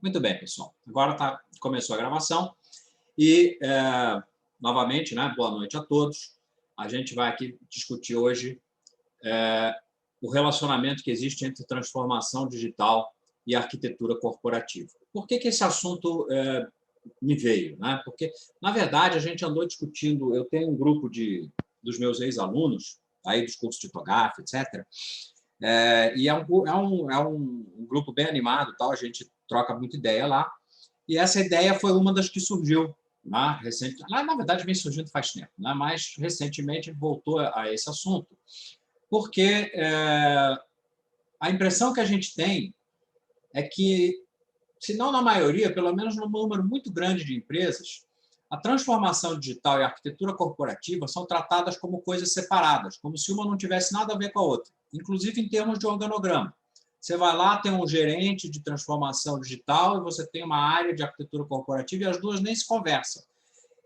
Muito bem, pessoal. Agora começou a gravação e, novamente, né, boa noite a todos. A gente vai aqui discutir hoje o relacionamento que existe entre transformação digital e arquitetura corporativa. Por que esse assunto me veio? Né? Porque, na verdade, a gente andou discutindo, eu tenho um grupo dos meus ex-alunos, aí dos cursos de TOGAF, etc., e é um grupo bem animado, tal, a gente troca muita ideia lá, e essa ideia foi uma das que surgiu, né, na verdade, vem surgindo faz tempo, né, mas recentemente voltou a esse assunto, porque a impressão que a gente tem é que, se não na maioria, pelo menos num número muito grande de empresas, a transformação digital e a arquitetura corporativa são tratadas como coisas separadas, como se uma não tivesse nada a ver com a outra, inclusive em termos de organograma. Você vai lá, tem um gerente de transformação digital e você tem uma área de arquitetura corporativa e as duas nem se conversam.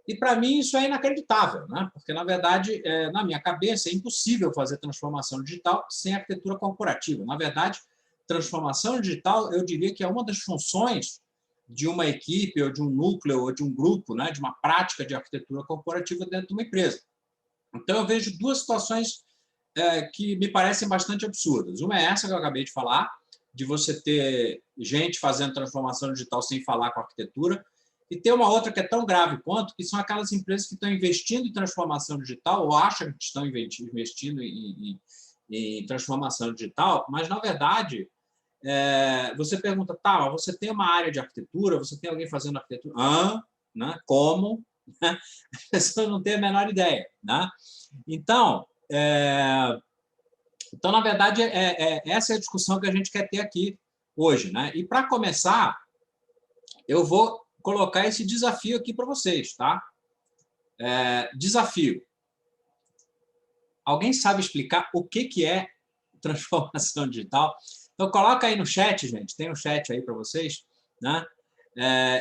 E, para mim, isso é inacreditável, né? Porque, na verdade, na minha cabeça, é impossível fazer transformação digital sem arquitetura corporativa. Na verdade, transformação digital, eu diria que é uma das funções de uma equipe, ou de um núcleo, ou de um grupo, né? De uma prática de arquitetura corporativa dentro de uma empresa. Então, eu vejo duas situações que me parecem bastante absurdas. Uma é essa que eu acabei de falar, de você ter gente fazendo transformação digital sem falar com a arquitetura, e tem uma outra que é tão grave quanto, que são aquelas empresas que estão investindo em transformação digital, ou acham que estão investindo em transformação digital, mas, na verdade, você pergunta, tá, você tem uma área de arquitetura, você tem alguém fazendo arquitetura? Né? Como? A pessoa não tem a menor ideia. Né? Então, na verdade, essa é a discussão que a gente quer ter aqui hoje. Né? E, para começar, eu vou colocar esse desafio aqui para vocês. Tá? Desafio. Alguém sabe explicar o que é transformação digital? Então, coloca aí no chat, gente. Tem um chat aí para vocês. Né?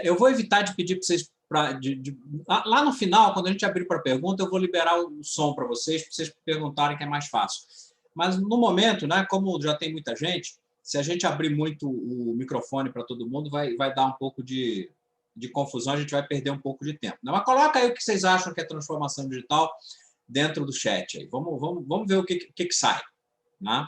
Eu vou evitar de pedir para vocês... Lá no final, quando a gente abrir para pergunta, eu vou liberar o som para vocês perguntarem, que é mais fácil. Mas, no momento, né, como já tem muita gente, se a gente abrir muito o microfone para todo mundo, vai dar um pouco de confusão, a gente vai perder um pouco de tempo. Mas coloca aí o que vocês acham que é transformação digital dentro do chat. Aí. Vamos ver o que sai. Né?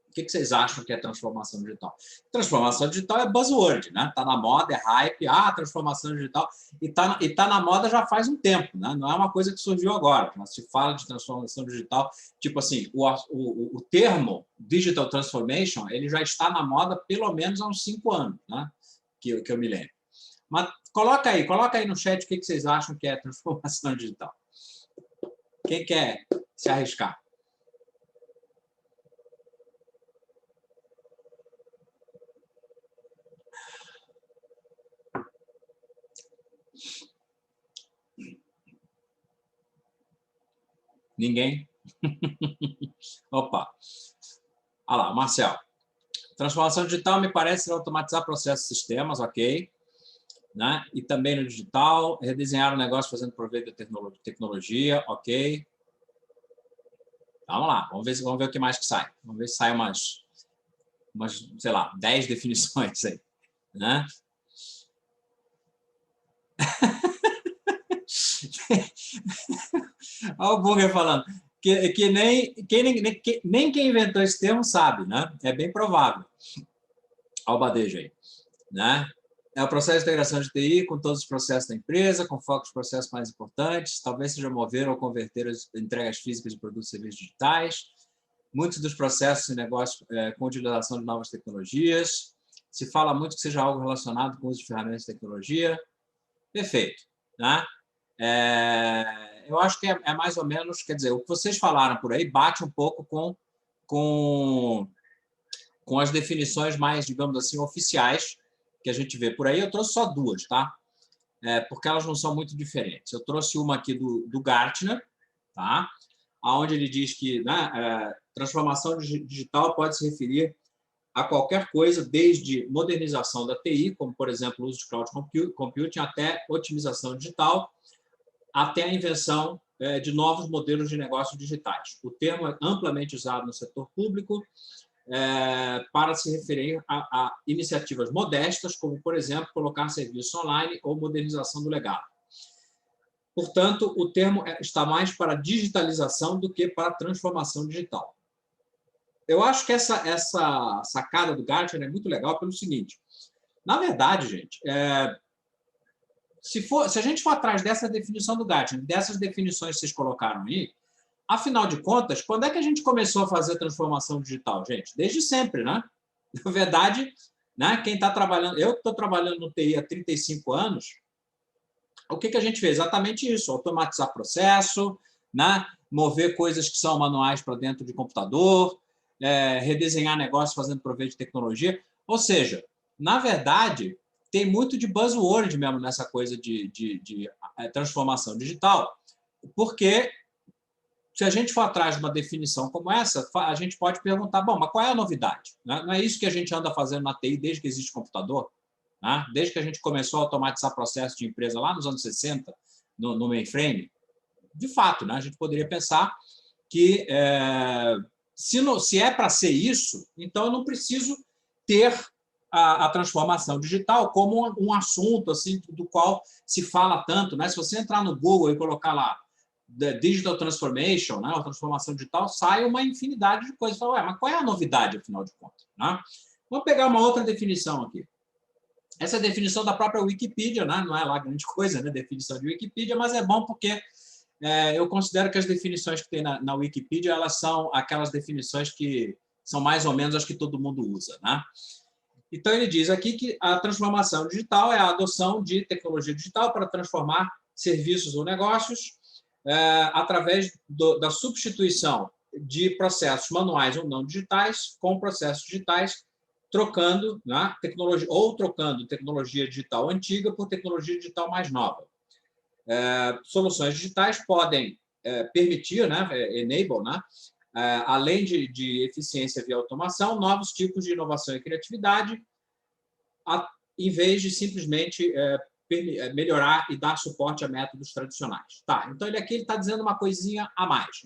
O que vocês acham que é transformação digital? Transformação digital é buzzword, né? Está na moda, é hype, transformação digital, e tá na moda já faz um tempo, né? Não é uma coisa que surgiu agora, mas se fala de transformação digital, tipo assim, o termo digital transformation, ele já está na moda pelo menos há uns 5 anos, né? Que eu me lembro. Mas coloca aí no chat o que vocês acham que é transformação digital. Quem quer se arriscar? Ninguém? Opa! Olha lá, Marcel. Transformação digital me parece automatizar processos e sistemas, ok. Né? E também no digital, redesenhar o negócio fazendo proveito da tecnologia, ok. Vamos lá, vamos ver o que mais que sai. Vamos ver se sai umas, sei lá, 10 definições aí. Né? Olha o Burger falando que nem quem inventou esse termo sabe, né? É bem provável. Olha o Badejo aí. Né? É o processo de integração de TI com todos os processos da empresa, com foco nos processos mais importantes, talvez seja mover ou converter as entregas físicas de produtos e serviços digitais, muitos dos processos de negócio com utilização de novas tecnologias, se fala muito que seja algo relacionado com o uso de ferramentas de tecnologia. Perfeito. Né? Eu acho que é mais ou menos, quer dizer, o que vocês falaram por aí bate um pouco com as definições mais, digamos assim, oficiais que a gente vê por aí. Eu trouxe só duas, tá? Porque elas não são muito diferentes. Eu trouxe uma aqui do Gartner, tá? Onde ele diz que, né, transformação digital pode se referir a qualquer coisa, desde modernização da TI, como, por exemplo, o uso de cloud computing, até otimização digital, até a invenção de novos modelos de negócio digitais. O termo é amplamente usado no setor público, para se referir a iniciativas modestas, como, por exemplo, colocar serviço online ou modernização do legado. Portanto, o termo está mais para digitalização do que para transformação digital. Eu acho que essa sacada do Gartner é muito legal pelo seguinte: na verdade, gente, se a gente for atrás dessa definição do Gartner, dessas definições que vocês colocaram aí, afinal de contas, quando é que a gente começou a fazer transformação digital, gente? Desde sempre, né? Na verdade, né, quem está trabalhando... Eu estou trabalhando no TI há 35 anos. O que a gente fez? Exatamente isso: automatizar processo, né? Mover coisas que são manuais para dentro de computador, redesenhar negócios fazendo proveito de tecnologia. Ou seja, na verdade, tem muito de buzzword mesmo nessa coisa de transformação digital, porque se a gente for atrás de uma definição como essa, a gente pode perguntar, bom, mas qual é a novidade? Não é isso que a gente anda fazendo na TI desde que existe computador? Né? Desde que a gente começou a automatizar processos de empresa lá nos anos 60, no mainframe? De fato, né? A gente poderia pensar que se é para ser isso, então eu não preciso ter a transformação digital como um assunto assim, do qual se fala tanto. Né? Se você entrar no Google e colocar lá Digital Transformation, né, a transformação digital, sai uma infinidade de coisas. Fala, mas qual é a novidade, afinal de contas? Né? Vamos pegar uma outra definição aqui. Essa é a definição da própria Wikipedia, né? Não é lá grande coisa, né? Definição de Wikipedia, mas é bom porque eu considero que as definições que tem na Wikipedia, elas são aquelas definições que são mais ou menos as que todo mundo usa. Né? Então, ele diz aqui que a transformação digital é a adoção de tecnologia digital para transformar serviços ou negócios através da substituição de processos manuais ou não digitais com processos digitais, trocando, né, trocando tecnologia digital antiga por tecnologia digital mais nova. Soluções digitais podem permitir, né, enable, né, além de eficiência via automação, novos tipos de inovação e criatividade, em vez de simplesmente melhorar e dar suporte a métodos tradicionais. Tá, então aqui ele está dizendo uma coisinha a mais.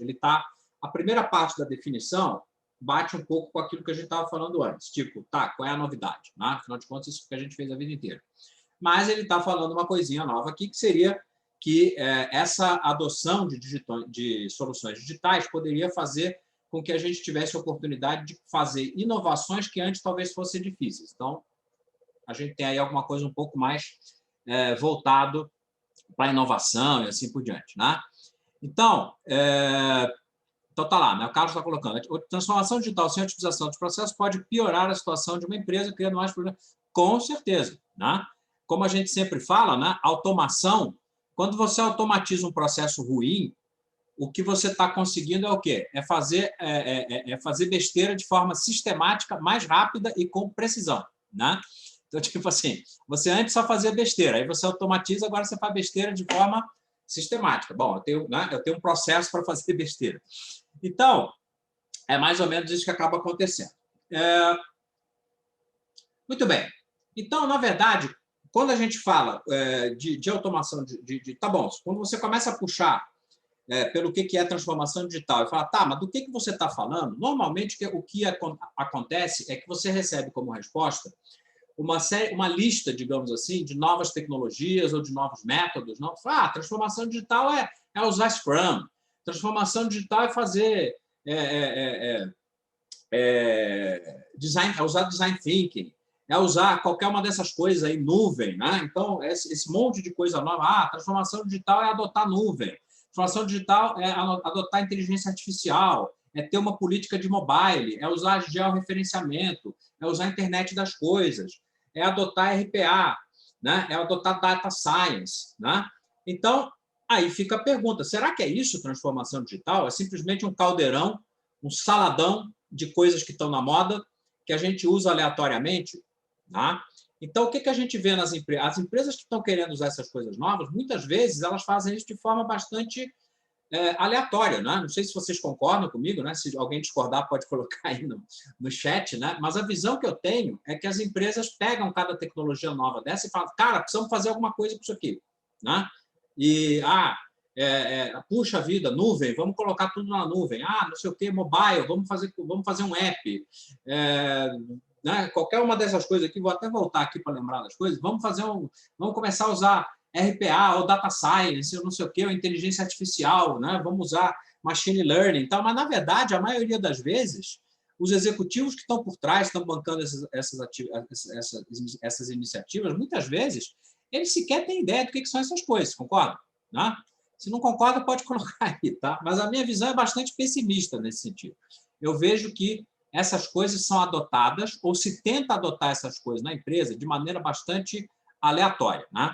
A primeira parte da definição bate um pouco com aquilo que a gente estava falando antes. Tipo, tá, qual é a novidade? Né? Afinal de contas, isso que a gente fez a vida inteira. Mas ele está falando uma coisinha nova aqui, que seria que essa adoção de soluções digitais poderia fazer com que a gente tivesse a oportunidade de fazer inovações que antes talvez fossem difíceis. Então, a gente tem aí alguma coisa um pouco mais voltado para a inovação e assim por diante. Né? Então, tá lá, né? O Carlos está colocando. A transformação digital sem otimização dos processos pode piorar a situação de uma empresa, criando mais problemas. Com certeza. Né? Como a gente sempre fala, né? Automação, quando você automatiza um processo ruim, o que você está conseguindo é o quê? É fazer besteira de forma sistemática, mais rápida e com precisão. Né? Então, tipo assim, você antes só fazia besteira, aí você automatiza, agora você faz besteira de forma sistemática. Bom, eu tenho um processo para fazer besteira. Então, é mais ou menos isso que acaba acontecendo. Muito bem. Então, na verdade, quando a gente fala de automação, tá bom, quando você começa a puxar pelo que é transformação digital e fala, tá, mas do que você está falando? Normalmente, o que acontece é que você recebe como resposta uma lista, digamos assim, de novas tecnologias ou de novos métodos. Não? Transformação digital é usar Scrum. Transformação digital é fazer usar design thinking, é usar qualquer uma dessas coisas aí, nuvem. Né? Então, esse monte de coisa nova. Transformação digital é adotar nuvem. Transformação digital é adotar inteligência artificial, é ter uma política de mobile, é usar georreferenciamento, é usar a internet das coisas, é adotar RPA, né? É adotar data science. Né? Então, aí fica a pergunta, será que é isso transformação digital? É simplesmente um caldeirão, um saladão de coisas que estão na moda, que a gente usa aleatoriamente? Tá? Então, o que a gente vê nas empresas? As empresas que estão querendo usar essas coisas novas, muitas vezes, elas fazem isso de forma bastante aleatória. Né? Não sei se vocês concordam comigo, né? Se alguém discordar, pode colocar aí no chat, né? Mas a visão que eu tenho é que as empresas pegam cada tecnologia nova dessa e falam, cara, precisamos fazer alguma coisa com isso aqui. Né? E, puxa vida, nuvem, vamos colocar tudo na nuvem. Ah, não sei o que, mobile, vamos fazer um app. Né? Qualquer uma dessas coisas aqui, vou até voltar aqui para lembrar das coisas, vamos começar a usar RPA, ou Data Science, ou não sei o que, ou inteligência artificial, né? Vamos usar Machine Learning e tal, mas, na verdade, a maioria das vezes, os executivos que estão por trás, estão bancando essas iniciativas, muitas vezes, eles sequer têm ideia do que são essas coisas, concorda? Né? Se não concorda, pode colocar aí, tá? Mas a minha visão é bastante pessimista nesse sentido. Eu vejo que essas coisas são adotadas, ou se tenta adotar essas coisas na empresa de maneira bastante aleatória, né?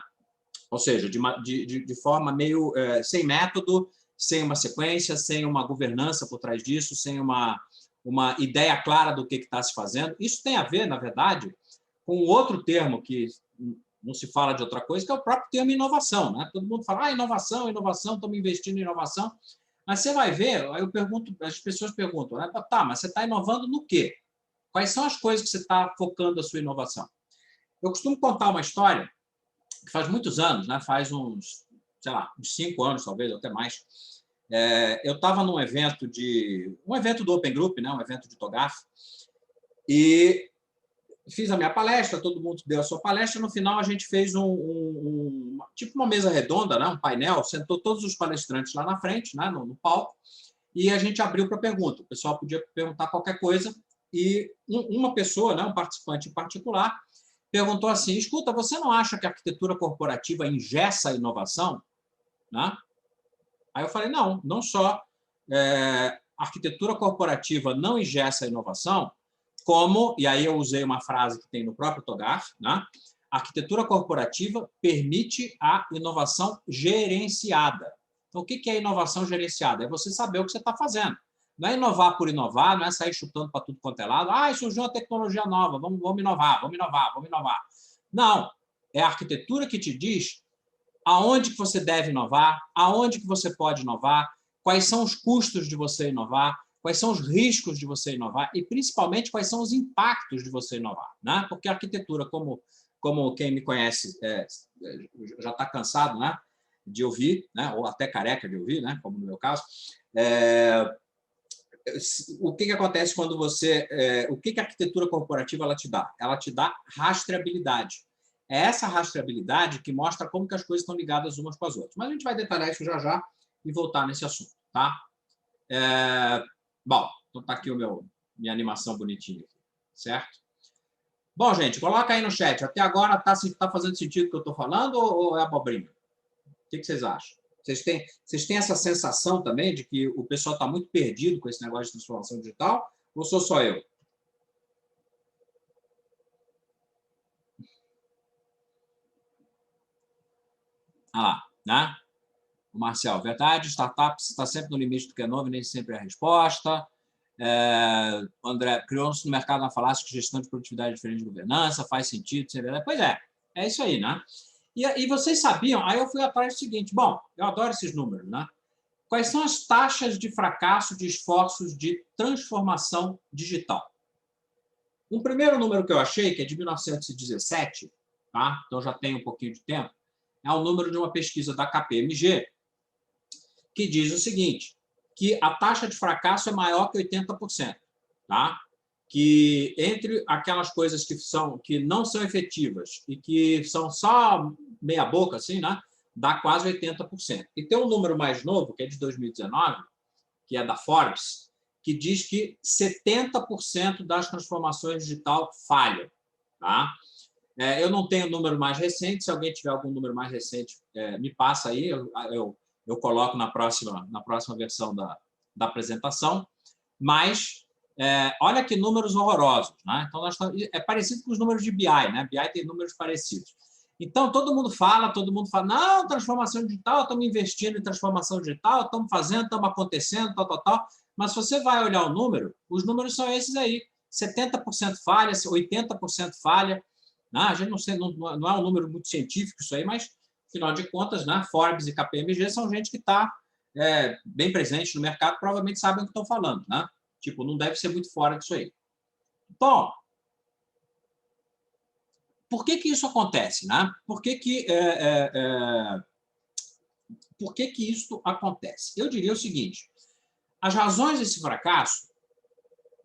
Ou seja, de forma meio sem método, sem uma sequência, sem uma governança por trás disso, sem uma ideia clara do que está se fazendo. Isso tem a ver, na verdade, com outro termo que não se fala de outra coisa, que é o próprio termo inovação, né? Todo mundo fala, inovação, estamos investindo em inovação. Mas você vai ver, aí eu pergunto, as pessoas perguntam, né? Tá, mas você está inovando no quê? Quais são as coisas que você está focando a sua inovação? Eu costumo contar uma história que faz muitos anos, né? Faz uns 5 anos, talvez, até mais. Eu estava num evento do Open Group, né? Um evento de TOGAF, e fiz a minha palestra, todo mundo deu a sua palestra, no final a gente fez tipo uma mesa redonda, né? Um painel, sentou todos os palestrantes lá na frente, né? No palco, e a gente abriu para pergunta. O pessoal podia perguntar qualquer coisa, e uma pessoa, né? Um participante em particular, perguntou assim, escuta, você não acha que a arquitetura corporativa engessa a inovação? Né? Aí eu falei, não só a arquitetura corporativa não engessa a inovação, como, e aí eu usei uma frase que tem no próprio TOGAF, né? A arquitetura corporativa permite a inovação gerenciada. Então, o que é inovação gerenciada? É você saber o que você está fazendo. Não é inovar por inovar, não é sair chutando para tudo quanto é lado. Surgiu uma tecnologia nova, vamos inovar. Não, é a arquitetura que te diz aonde que você deve inovar, aonde que você pode inovar, quais são os custos de você inovar, quais são os riscos de você inovar e, principalmente, quais são os impactos de você inovar. Né? Porque a arquitetura, como quem me conhece já está cansado, né, de ouvir, né, ou até careca de ouvir, né, como no meu caso, o que acontece quando você... o que a arquitetura corporativa ela te dá? Ela te dá rastreabilidade. É essa rastreabilidade que mostra como que as coisas estão ligadas umas com as outras. Mas a gente vai detalhar isso já e voltar nesse assunto, tá? Bom, então tá aqui minha animação bonitinha, certo? Bom, gente, coloca aí no chat. Até agora tá fazendo sentido o que eu estou falando ou é abobrinha? O que vocês acham? Vocês têm essa sensação também de que o pessoal está muito perdido com esse negócio de transformação digital? Ou sou só eu? Né? O Marcel, verdade, startup está sempre no limite do que é novo e nem sempre é a resposta. André, criou-se no mercado uma falácia que gestão de produtividade é diferente de governança, faz sentido, ser verdade. Pois é isso aí, né? E vocês sabiam, aí eu fui atrás do seguinte, bom, eu adoro esses números, né? Quais são as taxas de fracasso de esforços de transformação digital? Um primeiro número que eu achei, que é de 1917, tá? Então já tem um pouquinho de tempo, é o número de uma pesquisa da KPMG, que diz o seguinte, que a taxa de fracasso é maior que 80%, tá? Que entre aquelas coisas que não são efetivas e que são só meia boca, assim, né? Dá quase 80%. E tem um número mais novo, que é de 2019, que é da Forbes, que diz que 70% das transformações digital falham, tá? Eu não tenho número mais recente, se alguém tiver algum número mais recente, me passa aí, eu coloco na próxima versão da apresentação, mas olha que números horrorosos, né? Então, é parecido com os números de BI, né? BI tem números parecidos. Então, todo mundo fala, não, transformação digital, estamos investindo em transformação digital, estamos fazendo, estamos acontecendo, tal, mas se você vai olhar o número, os números são esses aí, 70% falha, 80% falha, né? A gente não é um número muito científico isso aí, mas, afinal de contas, né, Forbes e KPMG são gente que está bem presente no mercado, provavelmente sabem o que estão falando, né? Tipo, não deve ser muito fora disso aí. Bom, por que isso acontece, né? Por que por que que isso acontece? Eu diria o seguinte, as razões desse fracasso,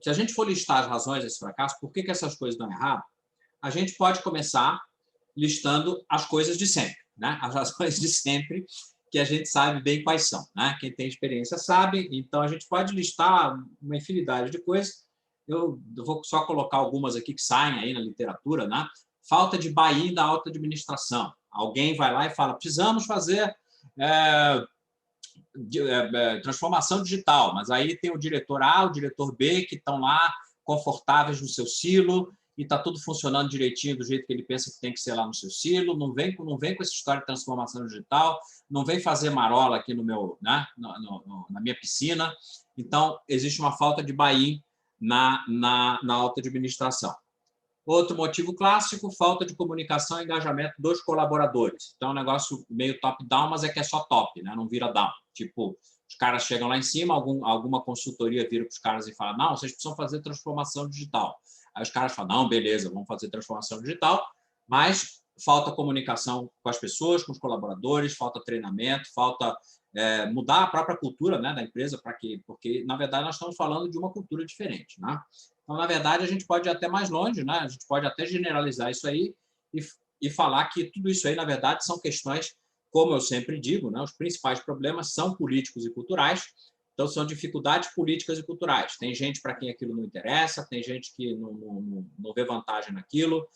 se a gente for listar as razões desse fracasso, por que que essas coisas dão errado, a gente pode começar listando as coisas de sempre, né? As razões de sempre que a gente sabe bem quais são, né? Quem tem experiência sabe, então a gente pode listar uma infinidade de coisas. Eu vou só colocar algumas aqui que saem aí na literatura, né? Falta de buy-in da alta administração. Alguém vai lá e fala, precisamos fazer transformação digital, mas aí tem o diretor A, o diretor B, que estão lá confortáveis no seu silo, e está tudo funcionando direitinho do jeito que ele pensa que tem que ser lá no seu silo, não vem com essa história de transformação digital, não vem fazer marola aqui no meu, né, na minha piscina. Então, existe uma falta de buy-in na alta administração. Outro motivo clássico, falta de comunicação e engajamento dos colaboradores. Então, é um negócio meio top-down, mas é que é só top, né? Não vira down. Tipo, os caras chegam lá em cima, alguma consultoria vira para os caras e fala, não, vocês precisam fazer transformação digital. Aí os caras falam, não, beleza, vamos fazer transformação digital, mas falta comunicação com as pessoas, com os colaboradores, falta treinamento, falta mudar a própria cultura, né, da empresa, porque, na verdade, nós estamos falando de uma cultura diferente, né? Então, na verdade, a gente pode ir até mais longe, né? A gente pode até generalizar isso aí e falar que tudo isso aí, na verdade, são questões, como eu sempre digo, né? Os principais problemas são políticos e culturais, então são dificuldades políticas e culturais. Tem gente para quem aquilo não interessa, tem gente que não vê vantagem naquilo,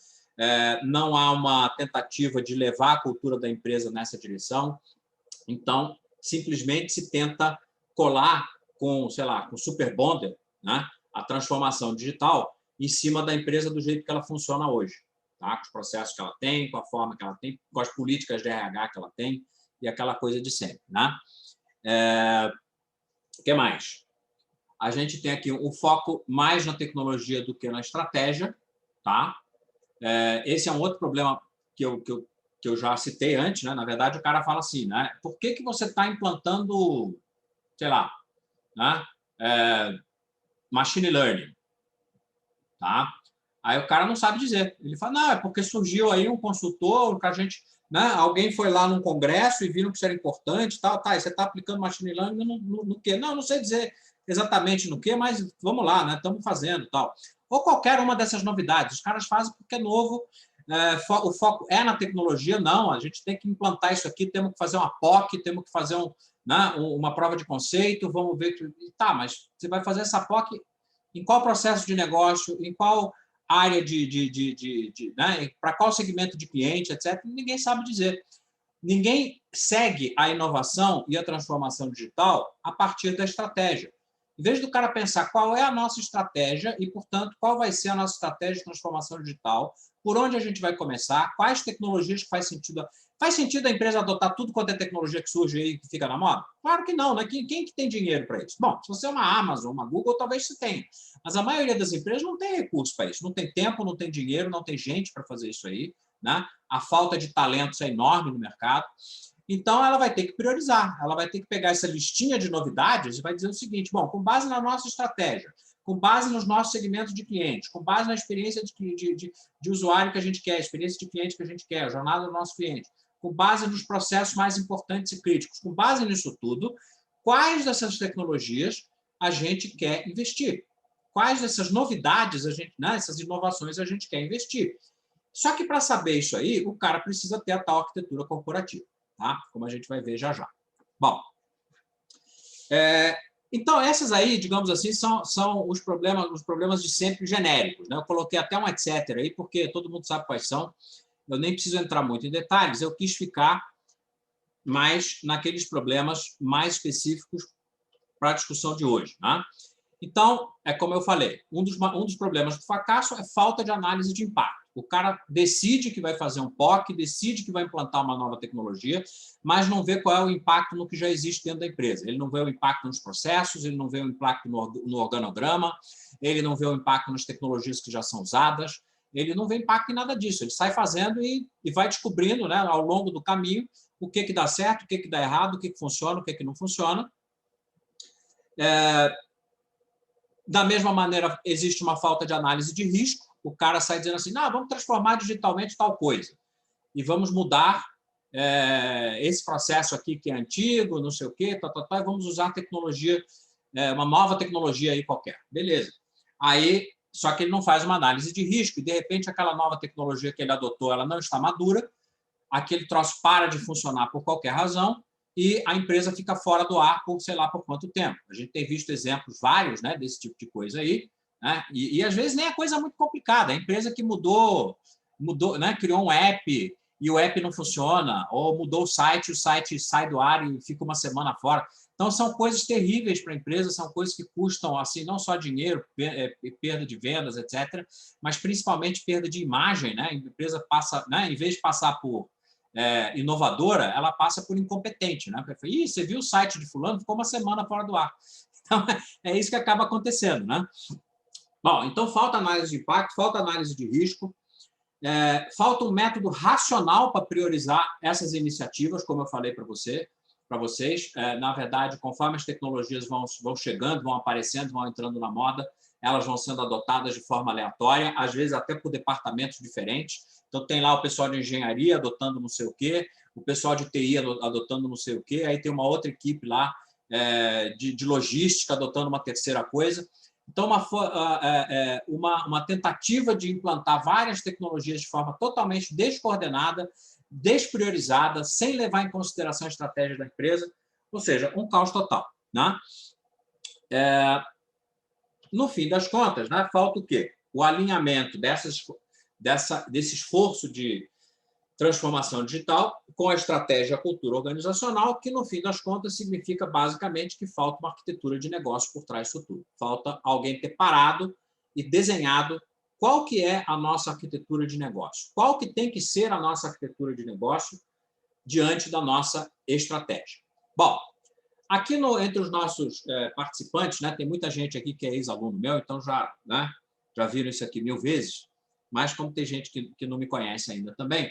não há uma tentativa de levar a cultura da empresa nessa direção, então, simplesmente se tenta colar com, sei lá, com super bonder, né? A transformação digital em cima da empresa do jeito que ela funciona hoje, tá? Com os processos que ela tem, com a forma que ela tem, com as políticas de RH que ela tem e aquela coisa de sempre, né? O que mais? A gente tem aqui um foco mais na tecnologia do que na estratégia, tá? Esse é um outro problema que eu já citei antes, né? Na verdade, o cara fala assim, né? Por que você está implantando, sei lá, né? Machine learning, tá? Aí o cara não sabe dizer. Ele fala, não, é porque surgiu aí um consultor, que a gente, né? Alguém foi lá num congresso e viram que isso era importante, tal, tá? E você está aplicando machine learning no quê? Não sei dizer exatamente no quê, mas vamos lá, né? Estamos fazendo, tal. Ou qualquer uma dessas novidades. Os caras fazem porque é novo. O foco é na tecnologia, não. A gente tem que implantar isso aqui, temos que fazer uma POC, temos que fazer né, uma prova de conceito, vamos ver que. Tá, mas você vai fazer essa POC em qual processo de negócio, em qual área né, para qual segmento de cliente, etc. Ninguém sabe dizer. Ninguém segue a inovação e a transformação digital a partir da estratégia. Em vez do cara pensar qual é a nossa estratégia e, portanto, qual vai ser a nossa estratégia de transformação digital, por onde a gente vai começar, quais tecnologias que faz sentido. Faz sentido a empresa adotar tudo quanto é tecnologia que surge aí que fica na moda? Claro que não, né? Quem que tem dinheiro para isso? Bom, se você é uma Amazon, uma Google, talvez você tenha. Mas a maioria das empresas não tem recurso para isso. Não tem tempo, não tem dinheiro, não tem gente para fazer isso aí, né? A falta de talentos é enorme no mercado. Então, ela vai ter que priorizar, ela vai ter que pegar essa listinha de novidades e vai dizer o seguinte, bom, com base na nossa estratégia, com base nos nossos segmentos de clientes, com base na experiência de usuário que a gente quer, experiência de cliente que a gente quer, a jornada do nosso cliente, com base nos processos mais importantes e críticos, com base nisso tudo, quais dessas tecnologias a gente quer investir? Quais dessas novidades, né, essas inovações a gente quer investir? Só que para saber isso aí, o cara precisa ter a tal arquitetura corporativa, tá? Como a gente vai ver já já. Bom, então essas aí, digamos assim, são os problemas de sempre genéricos, né? Eu coloquei até um etc. aí, porque todo mundo sabe quais são. Eu nem preciso entrar muito em detalhes, eu quis ficar mais naqueles problemas mais específicos para a discussão de hoje, né? Então, como eu falei, um dos problemas do fracasso é falta de análise de impacto. O cara decide que vai fazer um POC, decide que vai implantar uma nova tecnologia, mas não vê qual é o impacto no que já existe dentro da empresa. Ele não vê o impacto nos processos, ele não vê o impacto no organograma, ele não vê o impacto nas tecnologias que já são usadas, ele não vê impacto em nada disso. Ele sai fazendo e vai descobrindo, né, ao longo do caminho o que dá certo, o que dá errado, o que funciona, o que não funciona. Da mesma maneira, existe uma falta de análise de risco. O cara sai dizendo assim, não, vamos transformar digitalmente tal coisa e vamos mudar esse processo aqui que é antigo, não sei o quê, e vamos usar tecnologia, uma nova tecnologia aí qualquer. Beleza. Aí, só que ele não faz uma análise de risco e, de repente, aquela nova tecnologia que ele adotou, ela não está madura, aquele troço para de funcionar por qualquer razão e a empresa fica fora do ar por sei lá por quanto tempo. A gente tem visto exemplos vários, né, desse tipo de coisa aí, né? E às vezes nem é coisa muito complicada. A empresa que mudou, né, criou um app e o app não funciona, ou mudou o site sai do ar e fica uma semana fora. Então, são coisas terríveis para a empresa, são coisas que custam assim, não só dinheiro, perda de vendas, etc., mas principalmente perda de imagem. Né? A empresa passa, né, em vez de passar por inovadora, ela passa por incompetente. Né? Ih, você viu o site de fulano, ficou uma semana fora do ar. Então, é isso que acaba acontecendo. Né? Bom, então falta análise de impacto, falta análise de risco, falta um método racional para priorizar essas iniciativas, como eu falei para vocês. Na verdade, conforme as tecnologias vão chegando, vão aparecendo, vão entrando na moda, elas vão sendo adotadas de forma aleatória, às vezes até por departamentos diferentes. Então, tem lá o pessoal de engenharia adotando não sei o quê, o pessoal de TI adotando não sei o quê, aí tem uma outra equipe lá de logística adotando uma terceira coisa. Então, uma tentativa de implantar várias tecnologias de forma totalmente descoordenada, despriorizada, sem levar em consideração a estratégia da empresa, ou seja, um caos total. Né? No fim das contas, né, falta o quê? O alinhamento desse esforço de transformação digital com a estratégia e a cultura organizacional, que, no fim das contas, significa, basicamente, que falta uma arquitetura de negócio por trás disso tudo. Falta alguém ter parado e desenhado qual que é a nossa arquitetura de negócio, qual que tem que ser a nossa arquitetura de negócio diante da nossa estratégia. Bom, aqui entre os nossos participantes, né, tem muita gente aqui que é ex-aluno meu, então já viram isso aqui 1000 vezes, mas como tem gente que não me conhece ainda também,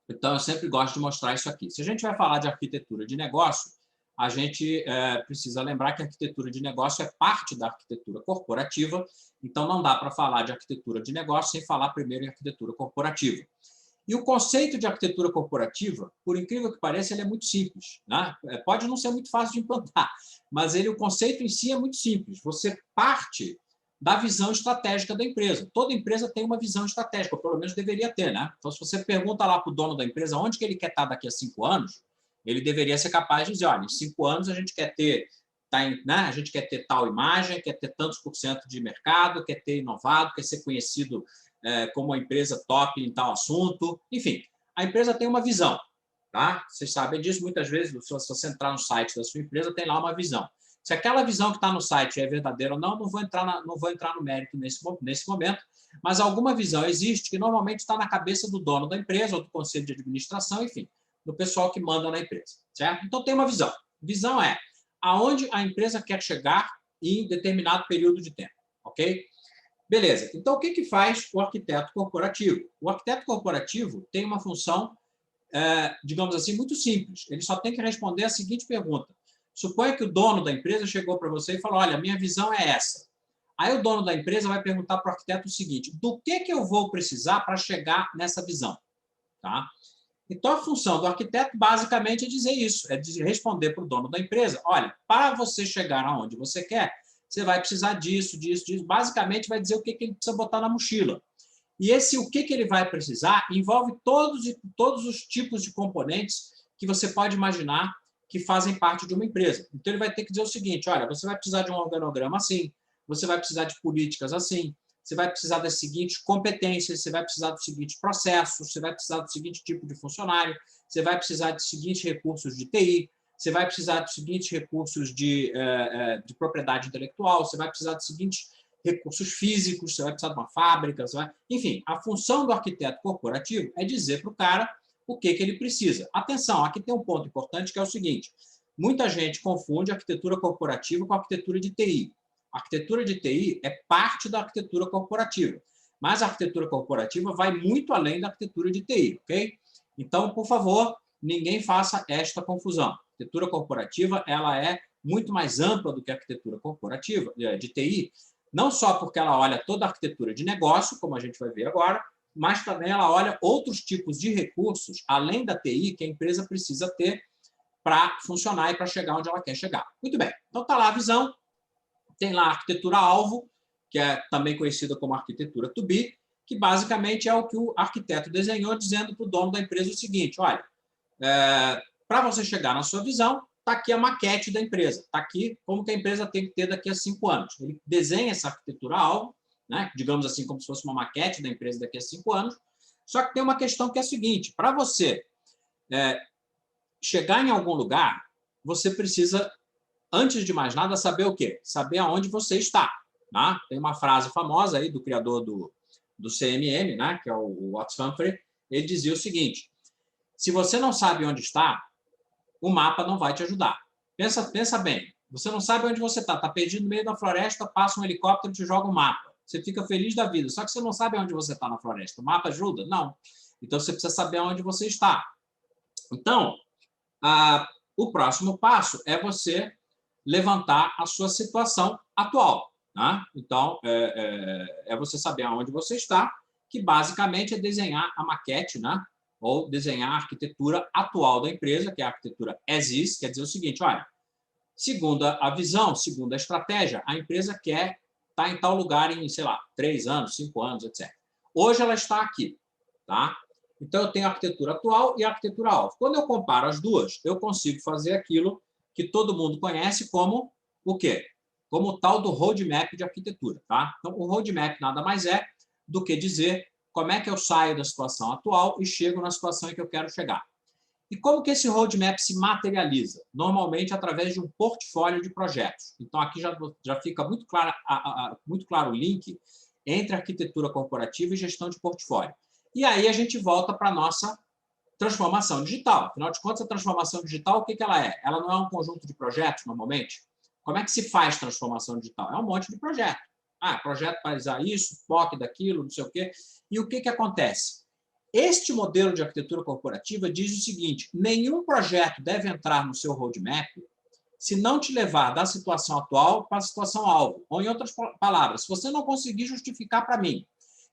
então eu sempre gosto de mostrar isso aqui. Se a gente vai falar de arquitetura de negócio, a gente precisa lembrar que a arquitetura de negócio é parte da arquitetura corporativa, então não dá para falar de arquitetura de negócio sem falar primeiro em arquitetura corporativa. E o conceito de arquitetura corporativa, por incrível que pareça, ele é muito simples. Né? Pode não ser muito fácil de implantar, mas o conceito em si é muito simples. Você parte da visão estratégica da empresa. Toda empresa tem uma visão estratégica, ou pelo menos deveria ter. Né? Então, se você pergunta lá para o dono da empresa onde que ele quer estar daqui a 5 anos, ele deveria ser capaz de dizer, olha, em 5 anos a gente quer ter, né? A gente quer ter tal imagem, quer ter tantos % de mercado, quer ter inovado, quer ser conhecido como uma empresa top em tal assunto. Enfim, a empresa tem uma visão. Tá? Vocês sabem disso, muitas vezes, se você entrar no site da sua empresa, tem lá uma visão. Se aquela visão que está no site é verdadeira ou não, não vou entrar no mérito nesse momento, mas alguma visão existe que normalmente está na cabeça do dono da empresa ou do conselho de administração, enfim, do pessoal que manda na empresa. Certo? Então, tem uma visão. Visão é aonde a empresa quer chegar em determinado período de tempo. Ok? Beleza. Então, o que faz o arquiteto corporativo? O arquiteto corporativo tem uma função, digamos assim, muito simples. Ele só tem que responder a seguinte pergunta. Suponha que o dono da empresa chegou para você e falou, olha, minha visão é essa. Aí o dono da empresa vai perguntar para o arquiteto o seguinte, do que eu vou precisar para chegar nessa visão? Tá? Então, a função do arquiteto, basicamente, é dizer isso, é responder para o dono da empresa, olha, para você chegar aonde você quer, você vai precisar disso, disso, disso. Basicamente, vai dizer o que ele precisa botar na mochila. E o que ele vai precisar envolve todos os tipos de componentes que você pode imaginar que fazem parte de uma empresa. Então, ele vai ter que dizer o seguinte, olha, você vai precisar de um organograma assim, você vai precisar de políticas assim, você vai precisar das seguintes competências, você vai precisar dos seguintes processos, você vai precisar do seguinte tipo de funcionário, você vai precisar dos seguintes recursos de TI, você vai precisar dos seguintes recursos de propriedade intelectual, você vai precisar dos seguintes recursos físicos, você vai precisar de uma fábrica, enfim, a função do arquiteto corporativo é dizer para o cara o que ele precisa. Atenção, aqui tem um ponto importante que é o seguinte, muita gente confunde arquitetura corporativa com arquitetura de TI. A arquitetura de TI é parte da arquitetura corporativa, mas a arquitetura corporativa vai muito além da arquitetura de TI, ok? Então, por favor, ninguém faça esta confusão. A arquitetura corporativa ela é muito mais ampla do que a arquitetura corporativa de TI, não só porque ela olha toda a arquitetura de negócio, como a gente vai ver agora, mas também ela olha outros tipos de recursos, além da TI, que a empresa precisa ter para funcionar e para chegar onde ela quer chegar. Muito bem, então está lá a visão, tem lá a arquitetura-alvo, que é também conhecida como arquitetura to be, que basicamente é o que o arquiteto desenhou, dizendo para o dono da empresa o seguinte: olha, para você chegar na sua visão, está aqui a maquete da empresa, está aqui como que a empresa tem que ter daqui a 5 anos. Ele desenha essa arquitetura-alvo, né, digamos assim, como se fosse uma maquete da empresa daqui a 5 anos, só que tem uma questão que é a seguinte: para você chegar em algum lugar, você precisa, antes de mais nada, saber o quê? Saber aonde você está. Tá? Tem uma frase famosa aí do criador do CMM, né, que é o Watts Humphrey. Ele dizia o seguinte: se você não sabe onde está, o mapa não vai te ajudar. Pensa bem, você não sabe onde você está perdido no meio da floresta, passa um helicóptero e te joga um mapa. Você fica feliz da vida, só que você não sabe onde você está na floresta. O mapa ajuda? Não. Então, você precisa saber onde você está. Então, o próximo passo é você levantar a sua situação atual. Né? Então, é você saber aonde você está, que basicamente é desenhar a maquete, né? Ou desenhar a arquitetura atual da empresa, que é a arquitetura as is, quer dizer o seguinte: olha, segundo a visão, segundo a estratégia, a empresa quer estar em tal lugar em, sei lá, 3 anos, 5 anos, etc. Hoje ela está aqui. Tá? Então, eu tenho a arquitetura atual e a arquitetura alvo. Quando eu comparo as duas, eu consigo fazer aquilo que todo mundo conhece como o quê? Como o tal do roadmap de arquitetura. Tá? Então, o roadmap nada mais é do que dizer como é que eu saio da situação atual e chego na situação em que eu quero chegar. E como que esse roadmap se materializa? Normalmente através de um portfólio de projetos. Então, aqui já fica muito claro o link entre arquitetura corporativa e gestão de portfólio. E aí a gente volta para a nossa transformação digital. Afinal de contas, a transformação digital, o que ela é? Ela não é um conjunto de projetos, normalmente? Como é que se faz transformação digital? É um monte de projeto. Projeto para realizar isso, POC daquilo, não sei o quê. E o que acontece? Este modelo de arquitetura corporativa diz o seguinte: nenhum projeto deve entrar no seu roadmap se não te levar da situação atual para a situação alvo. Ou, em outras palavras, se você não conseguir justificar para mim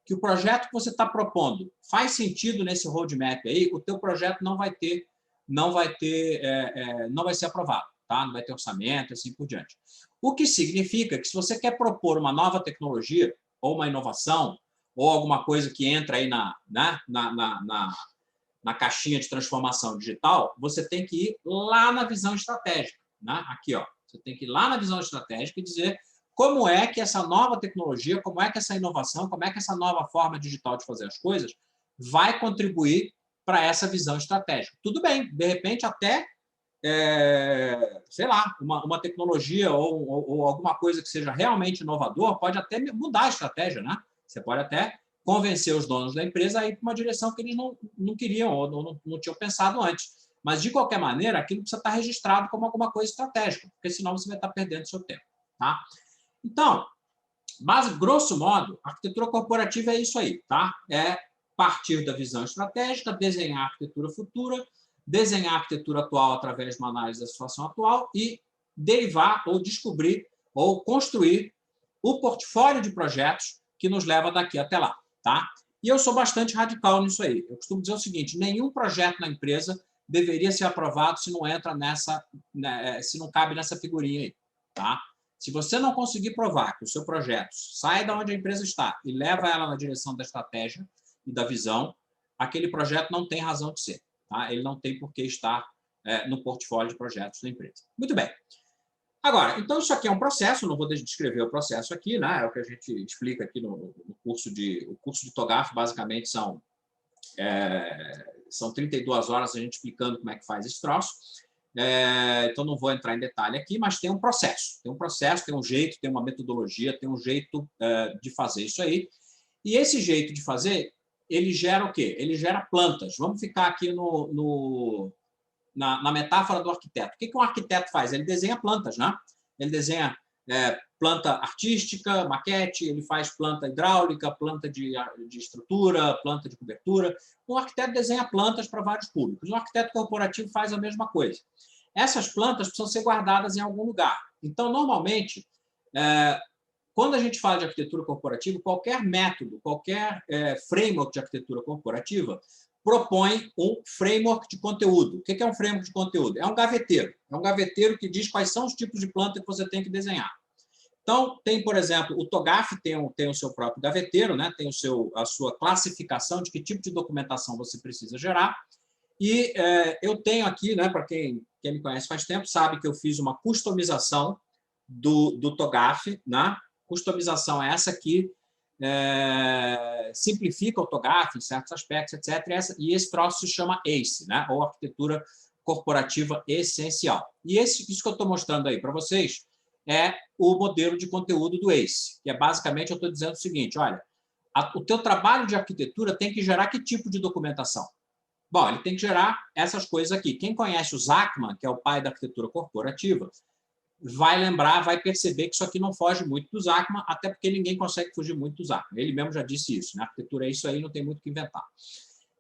que o projeto que você está propondo faz sentido nesse roadmap aí, o teu projeto não vai ser aprovado, tá? Não vai ter orçamento, assim por diante. O que significa que, se você quer propor uma nova tecnologia ou uma inovação ou alguma coisa que entra aí na caixinha de transformação digital, você tem que ir lá na visão estratégica, né? Aqui, ó, você tem que ir lá na visão estratégica e dizer como é que essa nova tecnologia, como é que essa inovação, como é que essa nova forma digital de fazer as coisas vai contribuir para essa visão estratégica. Tudo bem, de repente até, sei lá, uma tecnologia ou alguma coisa que seja realmente inovador pode até mudar a estratégia, né? Você pode até convencer os donos da empresa a ir para uma direção que eles não queriam ou não tinham pensado antes. Mas, de qualquer maneira, aquilo precisa estar registrado como alguma coisa estratégica, porque senão você vai estar perdendo seu tempo. Tá? Então, grosso modo, a arquitetura corporativa é isso aí. Tá? É partir da visão estratégica, desenhar a arquitetura futura, desenhar a arquitetura atual através de uma análise da situação atual e derivar ou descobrir ou construir o portfólio de projetos que nos leva daqui até lá. Tá? E eu sou bastante radical nisso aí. Eu costumo dizer o seguinte: nenhum projeto na empresa deveria ser aprovado se não entra nessa, se não cabe nessa figurinha aí. Tá? Se você não conseguir provar que o seu projeto sai da onde a empresa está e leva ela na direção da estratégia e da visão, aquele projeto não tem razão de ser. Tá? Ele não tem por que estar no portfólio de projetos da empresa. Muito bem. Agora, então isso aqui é um processo, não vou descrever o processo aqui, né? É o que a gente explica aqui no curso de TOGAF, basicamente são 32 horas a gente explicando como é que faz esse troço. Então não vou entrar em detalhe aqui, mas tem um processo, tem um jeito, tem uma metodologia, tem um jeito de fazer isso aí. E esse jeito de fazer, ele gera o quê? Ele gera plantas. Vamos ficar aqui na metáfora do arquiteto. O que um arquiteto faz? Ele desenha plantas, né? Ele desenha planta artística, maquete, ele faz planta hidráulica, planta de estrutura, planta de cobertura. Um arquiteto desenha plantas para vários públicos. Um arquiteto corporativo faz a mesma coisa. Essas plantas precisam ser guardadas em algum lugar. Então, normalmente, quando a gente fala de arquitetura corporativa, qualquer método, qualquer framework de arquitetura corporativa propõe um framework de conteúdo. O que é um framework de conteúdo? É um gaveteiro. É um gaveteiro que diz quais são os tipos de planta que você tem que desenhar. Então, tem, por exemplo, o TOGAF tem o seu próprio gaveteiro, né? Tem a sua classificação de que tipo de documentação você precisa gerar. E eu tenho aqui, né, para quem me conhece faz tempo, sabe que eu fiz uma customização do TOGAF. Né? Customização é essa aqui, simplifica o TOGAF em certos aspectos, etc. E esse troço se chama ACE, né? Ou Arquitetura Corporativa Essencial. E isso que eu estou mostrando aí para vocês é o modelo de conteúdo do ACE, que é basicamente, eu estou dizendo o seguinte, olha, o teu trabalho de arquitetura tem que gerar que tipo de documentação? Bom, ele tem que gerar essas coisas aqui. Quem conhece o Zachman, que é o pai da arquitetura corporativa, vai lembrar, vai perceber que isso aqui não foge muito do Zachman, até porque ninguém consegue fugir muito do Zachman. Ele mesmo já disse isso, né? A arquitetura é isso aí, não tem muito o que inventar.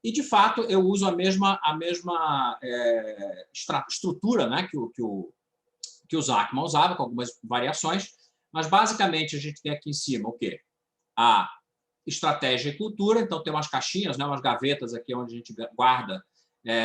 E, de fato, eu uso a mesma estrutura, né, que o Zachman usava, com algumas variações, mas, basicamente, a gente tem aqui em cima o quê? A estratégia e cultura, então tem umas caixinhas, né, umas gavetas aqui onde a gente guarda,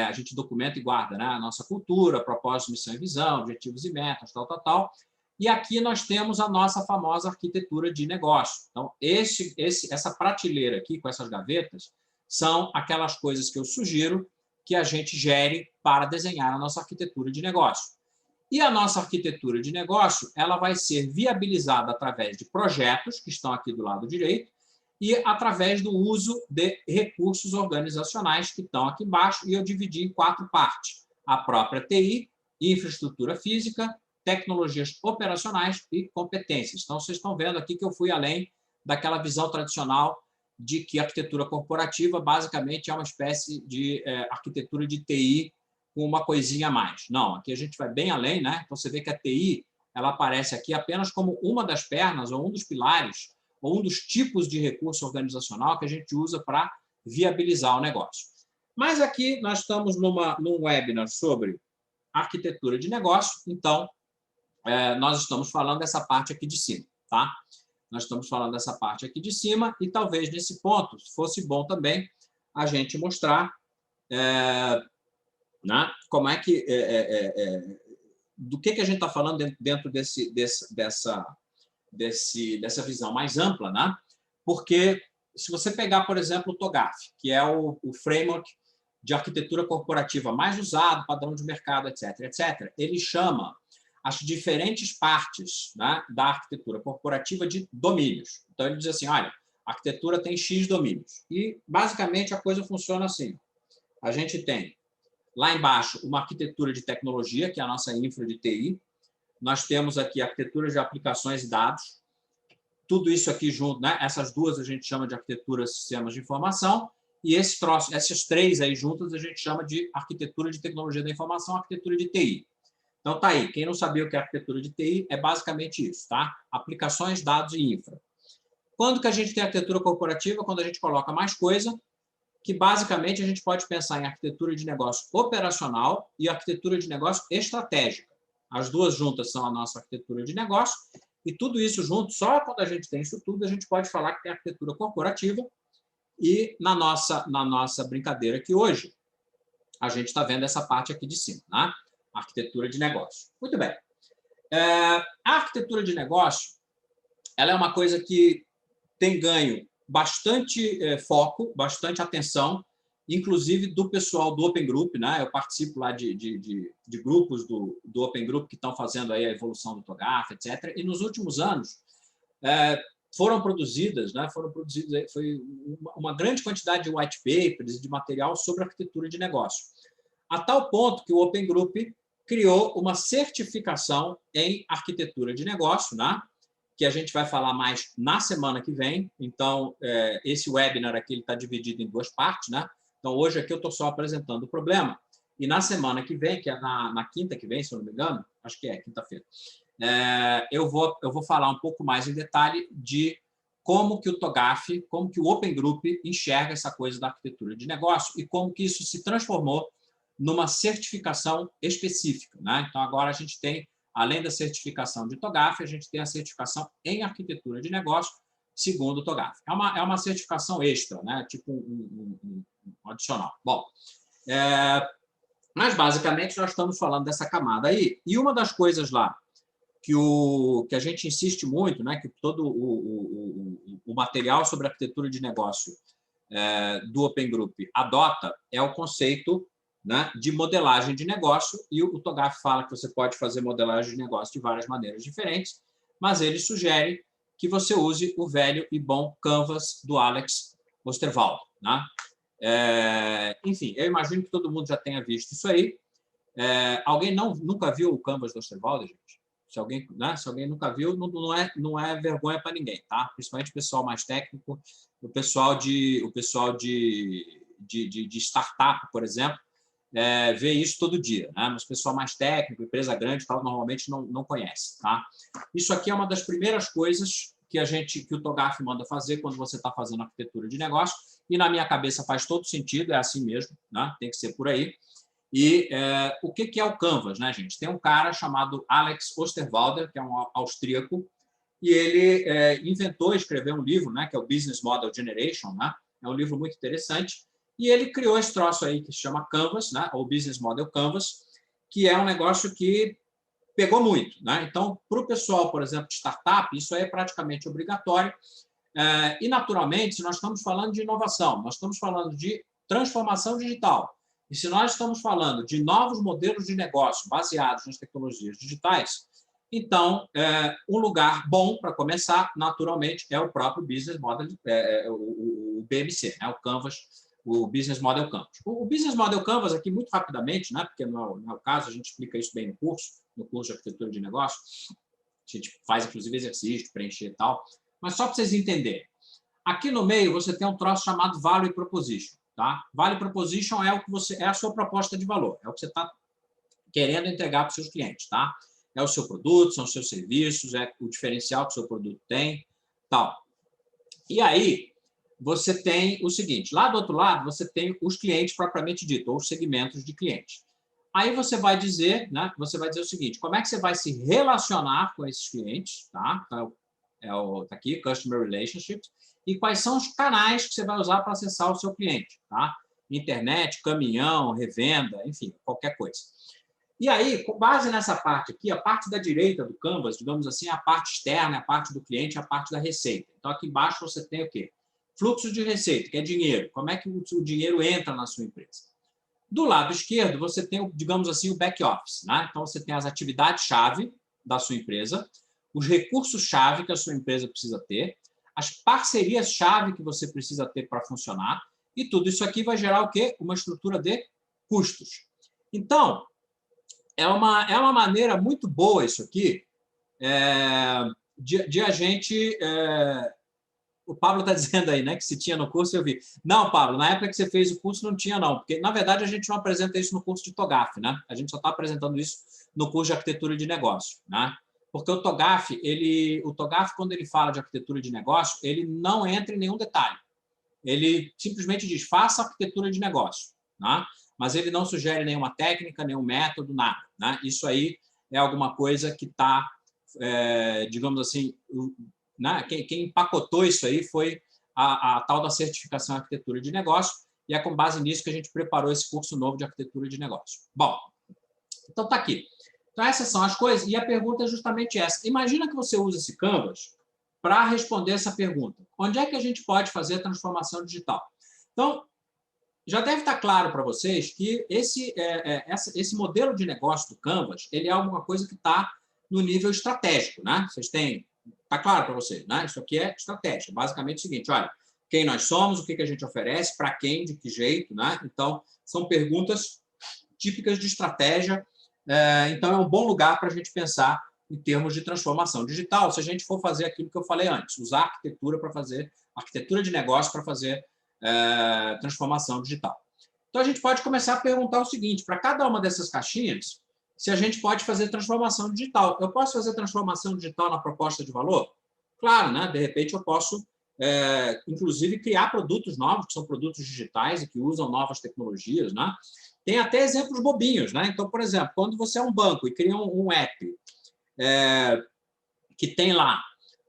a gente documenta e guarda, né, a nossa cultura, propósito, missão e visão, objetivos e metas, tal. E aqui nós temos a nossa famosa arquitetura de negócio. Então, essa prateleira aqui, com essas gavetas, são aquelas coisas que eu sugiro que a gente gere para desenhar a nossa arquitetura de negócio. E a nossa arquitetura de negócio ela vai ser viabilizada através de projetos, que estão aqui do lado direito, e através do uso de recursos organizacionais que estão aqui embaixo, e eu dividi em 4 partes. A própria TI, infraestrutura física, tecnologias operacionais e competências. Então, vocês estão vendo aqui que eu fui além daquela visão tradicional de que a arquitetura corporativa, basicamente, é uma espécie de arquitetura de TI com uma coisinha a mais. Não, aqui a gente vai bem além, né? Então, você vê que a TI ela aparece aqui apenas como uma das pernas ou um dos pilares ou um dos tipos de recurso organizacional que a gente usa para viabilizar o negócio. Mas aqui nós estamos num webinar sobre arquitetura de negócio, então nós estamos falando dessa parte aqui de cima, tá? Nós estamos falando dessa parte aqui de cima e talvez nesse ponto fosse bom também a gente mostrar né, como é que do que a gente está falando dentro dessa visão mais ampla, né? Porque se você pegar, por exemplo, o TOGAF, que é o framework de arquitetura corporativa mais usado, padrão de mercado, etc., ele chama as diferentes partes, né, da arquitetura corporativa de domínios. Então, ele diz assim, olha, a arquitetura tem X domínios. E, basicamente, a coisa funciona assim. A gente tem, lá embaixo, uma arquitetura de tecnologia, que é a nossa infra de TI. Nós temos aqui arquitetura de aplicações e dados. Tudo isso aqui junto, né? Essas duas a gente chama de arquitetura de sistemas de informação. E esses 3 aí juntos a gente chama de arquitetura de tecnologia da informação, arquitetura de TI. Então, tá aí. Quem não sabia o que é arquitetura de TI, é basicamente isso, tá? Aplicações, dados e infra. Quando que a gente tem arquitetura corporativa? Quando a gente coloca mais coisa, que basicamente a gente pode pensar em arquitetura de negócio operacional e arquitetura de negócio estratégica. As duas juntas são a nossa arquitetura de negócio, e tudo isso junto, só quando a gente tem isso tudo, a gente pode falar que tem arquitetura corporativa, e na nossa brincadeira aqui hoje, a gente está vendo essa parte aqui de cima, né? Arquitetura de negócio. Muito bem. A arquitetura de negócio ela é uma coisa que tem ganho bastante foco, bastante atenção, inclusive do pessoal do Open Group, né? Eu participo lá de grupos do Open Group que estão fazendo aí a evolução do TOGAF, etc. E nos últimos anos foram produzidas, né? Foi uma grande quantidade de white papers e de material sobre arquitetura de negócio, a tal ponto que o Open Group criou uma certificação em arquitetura de negócio, né? Que a gente vai falar mais na semana que vem. Então, esse webinar aqui está dividido em 2 partes, né? Então, hoje aqui eu estou só apresentando o problema, e na semana que vem, que é na quinta que vem, se eu não me engano, acho que é quinta-feira, eu vou falar um pouco mais em detalhe de como que o TOGAF, como que o Open Group enxerga essa coisa da arquitetura de negócio e como que isso se transformou numa certificação específica, né? Então, agora a gente tem além da certificação de TOGAF, a gente tem a certificação em arquitetura de negócio, segundo o TOGAF. É uma certificação extra, né? Tipo um adicional. Bom, mas basicamente nós estamos falando dessa camada aí. E uma das coisas lá que a gente insiste muito, né? Que todo o material sobre arquitetura de negócio do Open Group adota é o conceito, né, de modelagem de negócio, e o TOGAF fala que você pode fazer modelagem de negócio de várias maneiras diferentes, mas ele sugere que você use o velho e bom Canvas do Alex Osterwalder, né? Enfim, eu imagino que todo mundo já tenha visto isso aí. Alguém nunca viu o Canvas do Osterwalder, gente? Se alguém nunca viu, não é vergonha para ninguém, tá? Principalmente o pessoal mais técnico, o pessoal de startup, por exemplo, vê isso todo dia, né? Mas o pessoal mais técnico, empresa grande, tal, normalmente não conhece, tá? Isso aqui é uma das primeiras coisas que o TOGAF manda fazer quando você está fazendo arquitetura de negócio, e na minha cabeça faz todo sentido, é assim mesmo, né? Tem que ser por aí. E o que é o Canvas, né, gente? Tem um cara chamado Alex Osterwalder, que é um austríaco, e ele inventou e escreveu um livro, né, que é o Business Model Generation, né? É um livro muito interessante. E ele criou esse troço aí que se chama Canvas, né, ou Business Model Canvas, que é um negócio que pegou muito, né? Então, para o pessoal, por exemplo, de startup, isso aí é praticamente obrigatório. E, naturalmente, se nós estamos falando de inovação, nós estamos falando de transformação digital. E se nós estamos falando de novos modelos de negócio baseados nas tecnologias digitais, então, um lugar bom para começar, naturalmente, é o próprio Business Model, o BMC, né? O Canvas, o Business Model Canvas. O Business Model Canvas, aqui, muito rapidamente, né? Porque não é o caso, a gente explica isso bem no curso de arquitetura de negócio, a gente faz, inclusive, exercício, preencher e tal, mas só para vocês entenderem. Aqui no meio, você tem um troço chamado Value Proposition. Tá? Value Proposition é a sua proposta de valor, é o que você está querendo entregar para os seus clientes. Tá? É o seu produto, são os seus serviços, é o diferencial que o seu produto tem, tal. E aí, você tem o seguinte, lá do outro lado, você tem os clientes propriamente dito, ou os segmentos de clientes. Aí você vai dizer, né, você vai dizer o seguinte, como é que você vai se relacionar com esses clientes, tá? Então, tá aqui, Customer Relationships, e quais são os canais que você vai usar para acessar o seu cliente, tá? Internet, caminhão, revenda, enfim, qualquer coisa. E aí, com base nessa parte aqui, a parte da direita do Canvas, digamos assim, é a parte externa, a parte do cliente, a parte da receita. Então, aqui embaixo você tem o quê? Fluxo de receita, que é dinheiro. Como é que o dinheiro entra na sua empresa? Do lado esquerdo, você tem, digamos assim, o back-office, né? Então, você tem as atividades-chave da sua empresa, os recursos-chave que a sua empresa precisa ter, as parcerias-chave que você precisa ter para funcionar, e tudo isso aqui vai gerar o quê? Uma estrutura de custos. Então, é uma maneira muito boa isso aqui de a gente... o Pablo está dizendo aí, né, que se tinha no curso, eu vi. Não, Pablo, na época que você fez o curso não tinha, não. Porque, na verdade, a gente não apresenta isso no curso de TOGAF, né? A gente só está apresentando isso no curso de arquitetura de negócio, né? Porque o TOGAF, quando ele fala de arquitetura de negócio, ele não entra em nenhum detalhe. Ele simplesmente diz, faça arquitetura de negócio, né? Mas ele não sugere nenhuma técnica, nenhum método, nada, né? Isso aí é alguma coisa que está, digamos assim, né? Quem empacotou isso aí foi a tal da certificação em arquitetura de negócio, e é com base nisso que a gente preparou esse curso novo de arquitetura de negócio. Bom, então está aqui. Então, essas são as coisas, e a pergunta é justamente essa. Imagina que você usa esse Canvas para responder essa pergunta. Onde é que a gente pode fazer a transformação digital? Então, já deve estar claro para vocês que esse modelo de negócio do Canvas ele é alguma coisa que está no nível estratégico. Né? Vocês têm... Está claro para vocês, né? Isso aqui é estratégia. Basicamente é o seguinte, olha, quem nós somos, o que a gente oferece, para quem, de que jeito, né? Então, são perguntas típicas de estratégia. Então, é um bom lugar para a gente pensar em termos de transformação digital, se a gente for fazer aquilo que eu falei antes, usar arquitetura para fazer, arquitetura de negócio para fazer transformação digital. Então, a gente pode começar a perguntar o seguinte, para cada uma dessas caixinhas, se a gente pode fazer transformação digital. Eu posso fazer transformação digital na proposta de valor? Claro, né? De repente eu posso, inclusive, criar produtos novos, que são produtos digitais e que usam novas tecnologias, né? Tem até exemplos bobinhos, né? Então, por exemplo, quando você é um banco e cria um app que tem lá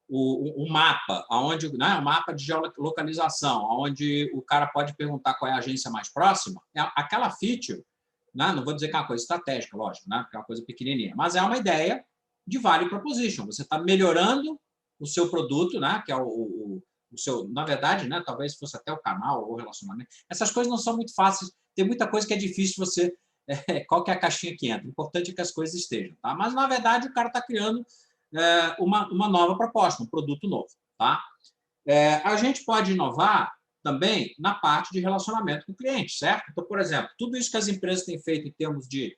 o mapa, onde, né, o mapa de geolocalização, onde o cara pode perguntar qual é a agência mais próxima, aquela feature, né, não vou dizer que é uma coisa estratégica, lógico, né, porque é uma coisa pequenininha, mas é uma ideia de value proposition. Você está melhorando o seu produto, né, que é o seu, na verdade, né, talvez fosse até o canal ou o relacionamento. Essas coisas não são muito fáceis, tem muita coisa que é difícil você... qual que é a caixinha que entra? O importante é que as coisas estejam. Tá? Mas, na verdade, o cara está criando uma nova proposta, um produto novo. Tá? A gente pode inovar também na parte de relacionamento com o cliente, certo? Então, por exemplo, tudo isso que as empresas têm feito em termos de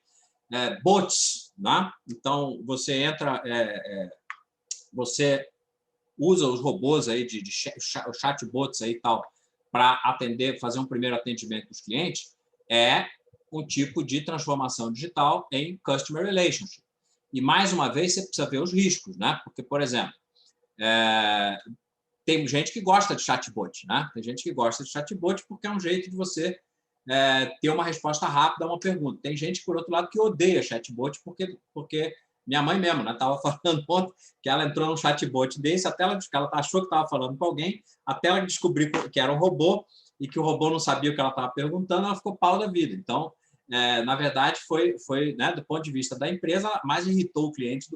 bots, né? Então, você entra... você usa os robôs aí de chatbots aí e tal para atender, fazer um primeiro atendimento dos clientes, é um tipo de transformação digital em customer relationship. E, mais uma vez, você precisa ver os riscos, né? Porque, por exemplo, tem gente que gosta de chatbot, né? Tem gente que gosta de chatbot porque é um jeito de você ter uma resposta rápida a uma pergunta. Tem gente, por outro lado, que odeia chatbot porque minha mãe mesmo, né? Estava falando ontem que ela entrou num chatbot desse, até ela achou que estava falando com alguém, até ela descobriu que era um robô e que o robô não sabia o que ela estava perguntando, ela ficou pau da vida. Então, na verdade, foi né, do ponto de vista da empresa, mais irritou o cliente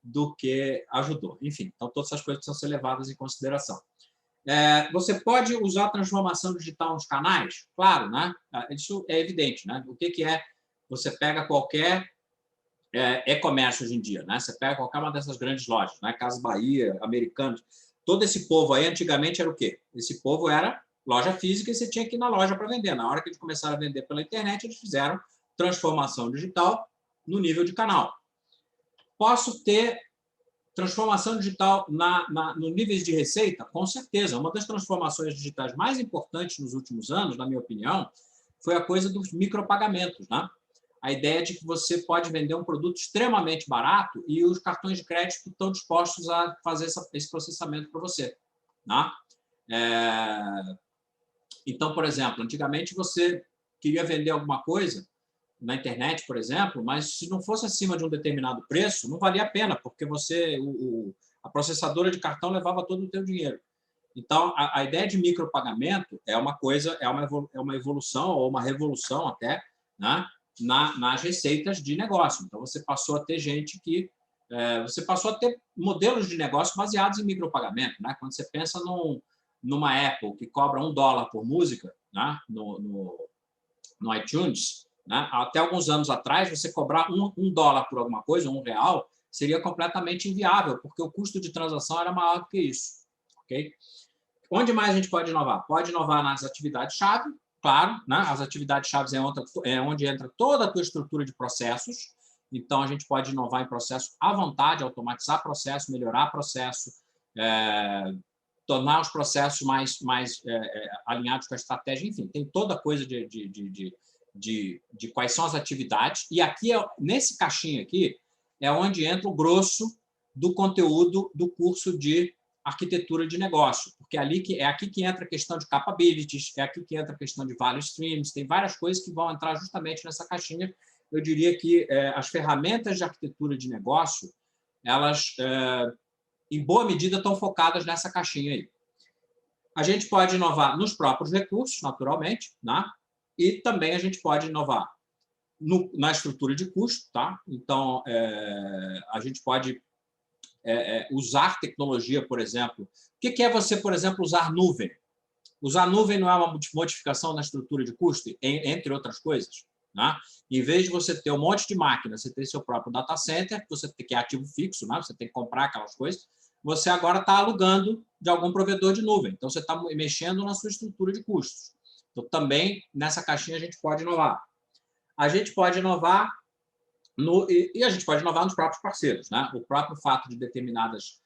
do que ajudou. Enfim, então todas essas coisas precisam ser levadas em consideração. Você pode usar a transformação digital nos canais? Claro, né? Isso é evidente. Né? O que é? Você pega qualquer e-commerce hoje em dia, né? Você pega qualquer uma dessas grandes lojas, né? Casas Bahia, Americanos, todo esse povo aí, antigamente era o quê? Esse povo era loja física e você tinha que ir na loja para vender. Na hora que eles começaram a vender pela internet, eles fizeram transformação digital no nível de canal. Posso ter transformação digital no níveis de receita? Com certeza. Uma das transformações digitais mais importantes nos últimos anos, na minha opinião, foi a coisa dos micropagamentos, né? A ideia de que você pode vender um produto extremamente barato e os cartões de crédito estão dispostos a fazer esse processamento para você. Né? Então, por exemplo, antigamente você queria vender alguma coisa na internet, por exemplo, mas se não fosse acima de um determinado preço, não valia a pena, porque a processadora de cartão levava todo o teu dinheiro. Então, a ideia de micropagamento é uma coisa, é uma evolução ou uma revolução até, né, nas receitas de negócio. Então, você passou a ter gente que... você passou a ter modelos de negócio baseados em micropagamento. Né? Quando você pensa numa Apple que cobra $1 por música, né, no iTunes, né, até alguns anos atrás, você cobrar $1 por alguma coisa, R$1, seria completamente inviável, porque o custo de transação era maior do que isso. Okay? Onde mais a gente pode inovar? Pode inovar nas atividades-chave, claro, né? As atividades-chave é onde entra toda a tua estrutura de processos, então a gente pode inovar em processo à vontade, automatizar processo, melhorar processo, tornar os processos mais alinhados com a estratégia, enfim, tem toda a coisa de quais são as atividades, e aqui, nesse caixinho aqui, é onde entra o grosso do conteúdo do curso de arquitetura de negócio, porque é aqui que entra a questão de capabilities, é aqui que entra a questão de value streams, tem várias coisas que vão entrar justamente nessa caixinha. Eu diria que as ferramentas de arquitetura de negócio, elas, em boa medida, estão focadas nessa caixinha aí. A gente pode inovar nos próprios recursos, naturalmente, né? E também a gente pode inovar na estrutura de custo. Tá? Então, a gente pode usar tecnologia, por exemplo. O que é você, por exemplo, usar nuvem? Usar nuvem não é uma modificação na estrutura de custo, entre outras coisas. Né? Em vez de você ter um monte de máquina, você tem seu próprio data center, que é ativo fixo, né? Você tem que comprar aquelas coisas, você agora está alugando de algum provedor de nuvem. Então, você está mexendo na sua estrutura de custos. Então, também, nessa caixinha, a gente pode inovar. A gente pode inovar e a gente pode inovar nos próprios parceiros. Né? O próprio fato de determinadas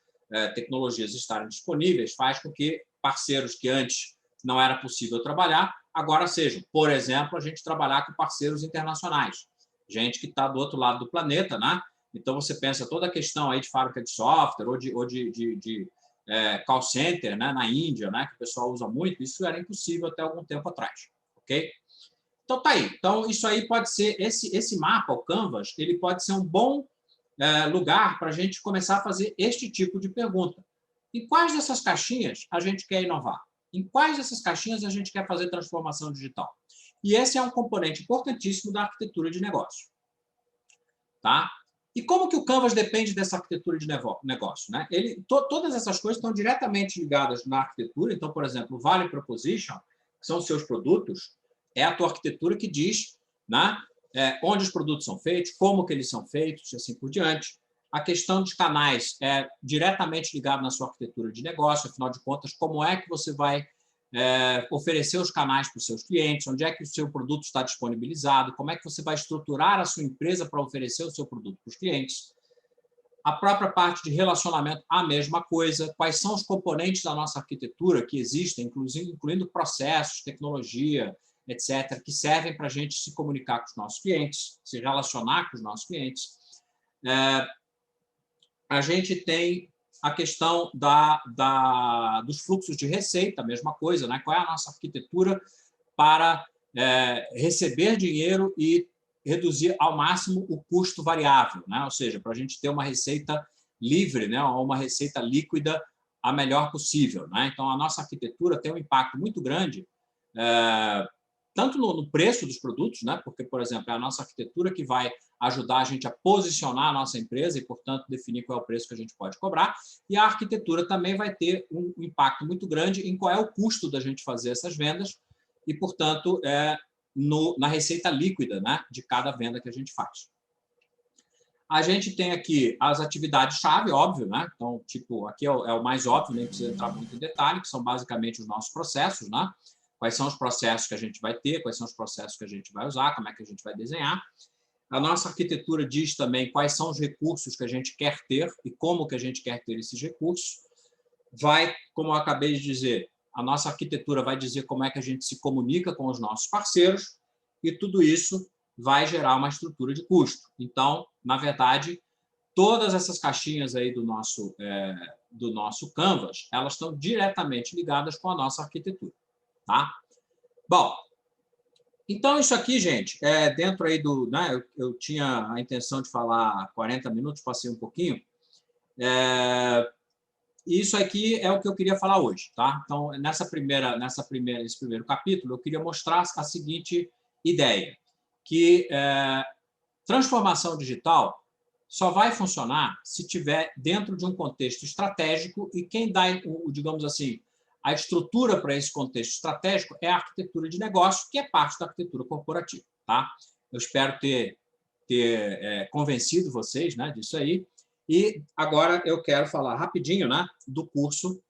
tecnologias estarem disponíveis faz com que parceiros que antes não era possível trabalhar, agora sejam. Por exemplo, a gente trabalhar com parceiros internacionais, gente que está do outro lado do planeta. Né? Então, você pensa toda a questão aí de fábrica de software ou de call center, né? Na Índia, né? Que o pessoal usa muito, isso era impossível até algum tempo atrás. Ok? Então, tá aí. Então, isso aí pode ser, esse mapa, o Canvas, ele pode ser um bom lugar para a gente começar a fazer este tipo de pergunta. Em quais dessas caixinhas a gente quer inovar? Em quais dessas caixinhas a gente quer fazer transformação digital? E esse é um componente importantíssimo da arquitetura de negócio. Tá? E como que o Canvas depende dessa arquitetura de negócio? Né? Todas essas coisas estão diretamente ligadas na arquitetura. Então, por exemplo, o Value Proposition, que são os seus produtos, é a tua arquitetura que diz, né, onde os produtos são feitos, como que eles são feitos, e assim por diante. A questão dos canais é diretamente ligada na sua arquitetura de negócio, afinal de contas, como é que você vai oferecer os canais para os seus clientes, onde é que o seu produto está disponibilizado, como é que você vai estruturar a sua empresa para oferecer o seu produto para os clientes. A própria parte de relacionamento, a mesma coisa. Quais são os componentes da nossa arquitetura que existem, incluindo processos, tecnologia, etc., que servem para a gente se comunicar com os nossos clientes, se relacionar com os nossos clientes. A gente tem a questão dos fluxos de receita, a mesma coisa, né? Qual é a nossa arquitetura para receber dinheiro e reduzir ao máximo o custo variável, né? Ou seja, para a gente ter uma receita livre, né? Ou uma receita líquida a melhor possível, né? Então, a nossa arquitetura tem um impacto muito grande, tanto no preço dos produtos, né? Porque, por exemplo, é a nossa arquitetura que vai ajudar a gente a posicionar a nossa empresa e, portanto, definir qual é o preço que a gente pode cobrar. E a arquitetura também vai ter um impacto muito grande em qual é o custo da gente fazer essas vendas e, portanto, na receita líquida, né, de cada venda que a gente faz. A gente tem aqui as atividades-chave, óbvio, né? Então, tipo, aqui é o mais óbvio, nem precisa entrar muito em detalhe, que são basicamente os nossos processos, né? Quais são os processos que a gente vai ter, quais são os processos que a gente vai usar, como é que a gente vai desenhar. A nossa arquitetura diz também quais são os recursos que a gente quer ter e como que a gente quer ter esses recursos. Vai, como eu acabei de dizer, a nossa arquitetura vai dizer como é que a gente se comunica com os nossos parceiros e tudo isso vai gerar uma estrutura de custo. Então, na verdade, todas essas caixinhas aí do nosso Canvas, elas estão diretamente ligadas com a nossa arquitetura. Tá? Bom, então isso aqui, gente, dentro aí do... Né, eu tinha a intenção de falar 40 minutos, passei um pouquinho. Isso aqui é o que eu queria falar hoje. Tá? Então, nesse primeiro capítulo, eu queria mostrar a seguinte ideia, que transformação digital só vai funcionar se tiver dentro de um contexto estratégico e quem dá, digamos assim, a estrutura para esse contexto estratégico é a arquitetura de negócio, que é parte da arquitetura corporativa. Tá? Eu espero ter convencido vocês, né, disso aí. E agora eu quero falar rapidinho, né, do curso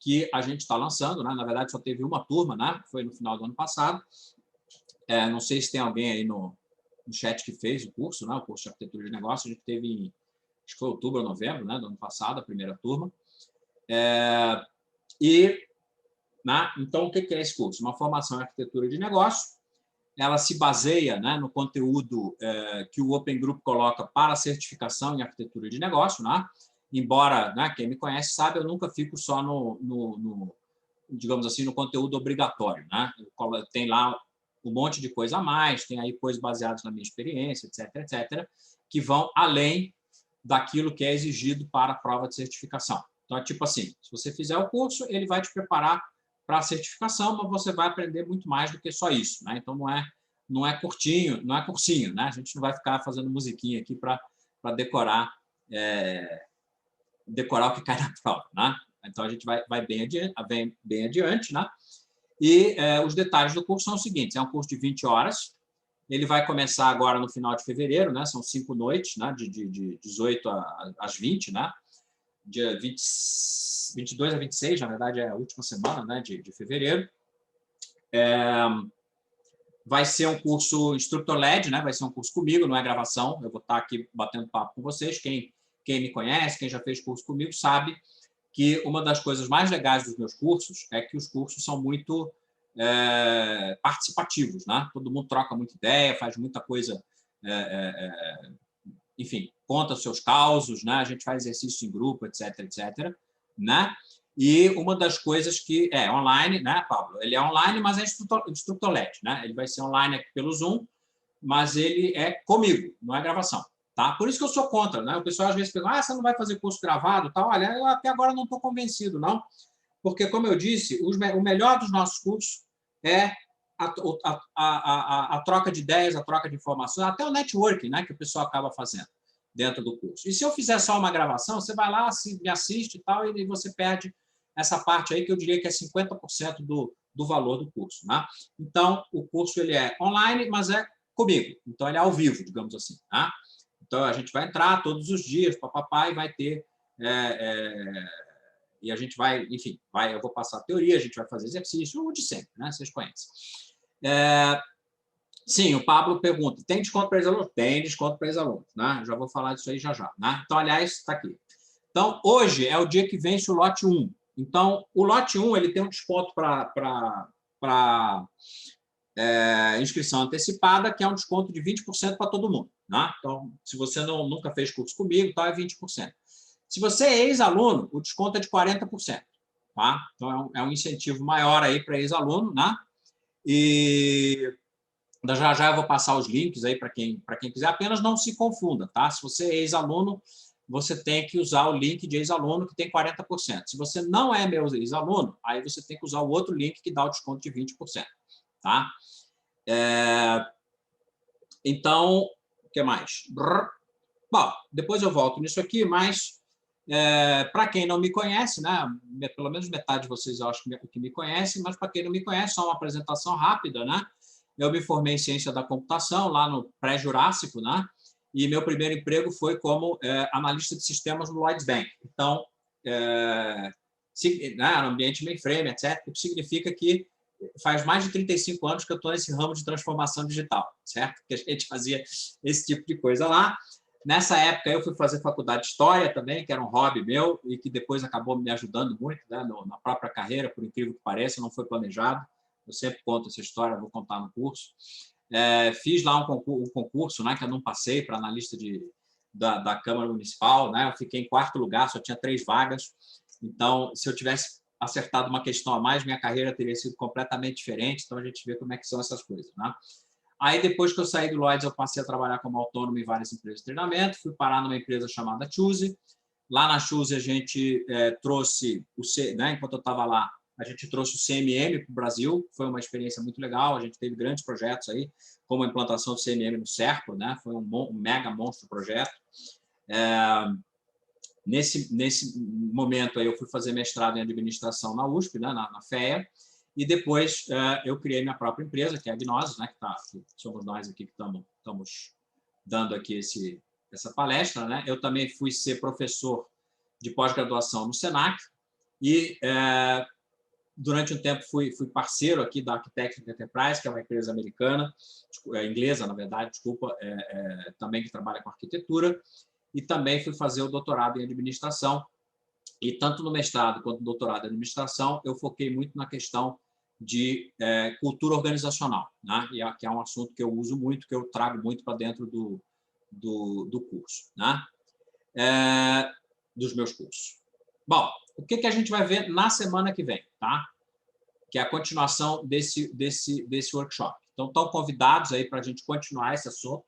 que a gente está lançando. Né? Na verdade, só teve uma turma, né? Foi no final do ano passado. Não sei se tem alguém aí no chat que fez o curso, né? O curso de arquitetura de negócio. A gente teve acho que foi outubro ou novembro, né, do ano passado, a primeira turma. Então, o que é esse curso? Uma formação em arquitetura de negócio. Ela se baseia, né, no conteúdo que o Open Group coloca para a certificação em arquitetura de negócio. Né? Embora, né, quem me conhece sabe, eu nunca fico só digamos assim, no conteúdo obrigatório. Né? Tem lá um monte de coisa a mais, tem aí coisas baseadas na minha experiência, etc., etc., que vão além daquilo que é exigido para a prova de certificação. Então, é tipo assim, se você fizer o curso, ele vai te preparar para a certificação, mas você vai aprender muito mais do que só isso. Né? Então, não é curtinho, não é cursinho. Né? A gente não vai ficar fazendo musiquinha aqui para decorar, decorar o que cai na prova. Né? Então, a gente vai bem adiante. Né? E os detalhes do curso são os seguintes. É um curso de 20 horas. Ele vai começar agora no final de fevereiro. Né? São 5 noites, né? de 18 às 20, né? Dia 22 a 26, na verdade, é a última semana, né, de fevereiro. Vai ser um curso instructor-led, né, vai ser um curso comigo, não é gravação. Eu vou estar aqui batendo papo com vocês. Quem me conhece, quem já fez curso comigo, sabe que uma das coisas mais legais dos meus cursos é que os cursos são muito participativos. Né? Todo mundo troca muita ideia, faz muita coisa... enfim, conta os seus causos, né? A gente faz exercício em grupo, etc., etc., né? E uma das coisas que é online, né, Pablo? Ele é online, mas é instructor-led, né? Ele vai ser online aqui pelo Zoom, mas ele é comigo, não é gravação, Tá? Por isso que eu sou contra, né? O pessoal às vezes pergunta, você não vai fazer curso gravado? Tal. Olha, eu até agora não estou convencido, não. Porque, como eu disse, o melhor dos nossos cursos é a troca de ideias, a troca de informações, até o networking, né, que o pessoal acaba fazendo dentro do curso. E se eu fizer só uma gravação, você vai lá, me assiste e tal, e você perde essa parte aí, que eu diria que é 50% do valor do curso. Né? Então, o curso ele é online, mas é comigo. Então, ele é ao vivo, digamos assim. Né? Então, a gente vai entrar todos os dias, papapá, e vai ter... e a gente vai, enfim, eu vou passar a teoria, a gente vai fazer exercício, o de sempre, né? Vocês conhecem. Sim, o Pablo pergunta, tem desconto para ex-alunos? Tem desconto para ex-alunos, né? Já vou falar disso aí já. Né? Então, aliás, está aqui. Então, hoje é o dia que vence o lote 1. Então, o lote 1 ele tem um desconto para inscrição antecipada, que é um desconto de 20% para todo mundo. Né? Então, se você nunca fez curso comigo, então é 20%. Se você é ex-aluno, o desconto é de 40%. Tá? Então, é um incentivo maior aí para ex-aluno. Né? E já eu vou passar os links aí para quem quiser. Apenas não se confunda. Tá? Se você é ex-aluno, você tem que usar o link de ex-aluno, que tem 40%. Se você não é meu ex-aluno, aí você tem que usar o outro link que dá o desconto de 20%. Tá? Então, o que mais? Bom, depois eu volto nisso aqui, mas para quem não me conhece, né, pelo menos metade de vocês eu acho que me conhecem, mas para quem não me conhece, só uma apresentação rápida. Né? Eu me formei em ciência da computação lá no pré-jurássico, né? E meu primeiro emprego foi como analista de sistemas no Lloyds Bank. Então, no ambiente mainframe, etc., o que significa que faz mais de 35 anos que eu estou nesse ramo de transformação digital, certo? Que a gente fazia esse tipo de coisa lá. Nessa época, eu fui fazer faculdade de História também, que era um hobby meu e que depois acabou me ajudando muito, né, na própria carreira, por incrível que pareça, não foi planejado. Eu sempre conto essa história, vou contar no curso. Fiz lá um concurso, né, que eu não passei para analista da Câmara Municipal. Né? Eu fiquei em 4º lugar, só tinha 3 vagas. Então, se eu tivesse acertado uma questão a mais, minha carreira teria sido completamente diferente. Então, a gente vê como é que são essas coisas. Né? Aí, depois que eu saí do Lloyds, eu passei a trabalhar como autônomo em várias empresas de treinamento. Fui parar numa empresa chamada Choose. Lá na Choose, a gente trouxe, né, enquanto eu estava lá, a gente trouxe o CMM para o Brasil. Foi uma experiência muito legal. A gente teve grandes projetos aí, como a implantação do CMM no Serco. Né? Foi um mega monstro projeto. Nesse momento, aí, eu fui fazer mestrado em administração na USP, né, na FEA. E depois eu criei minha própria empresa, que é a Gnosis, né, que somos nós aqui que estamos dando aqui essa palestra. Né? Eu também fui ser professor de pós-graduação no Senac e, durante um tempo, fui parceiro aqui da Architecture Enterprise, que é uma empresa americana, inglesa, na verdade, desculpa, também que trabalha com arquitetura, e também fui fazer o doutorado em administração. E tanto no mestrado quanto no doutorado em administração, eu foquei muito na questão de cultura organizacional, né? E que é um assunto que eu uso muito, que eu trago muito para dentro do curso, né? Dos meus cursos. Bom, o que a gente vai ver na semana que vem, tá? Que é a continuação desse workshop. Então, estão convidados aí para a gente continuar esse assunto.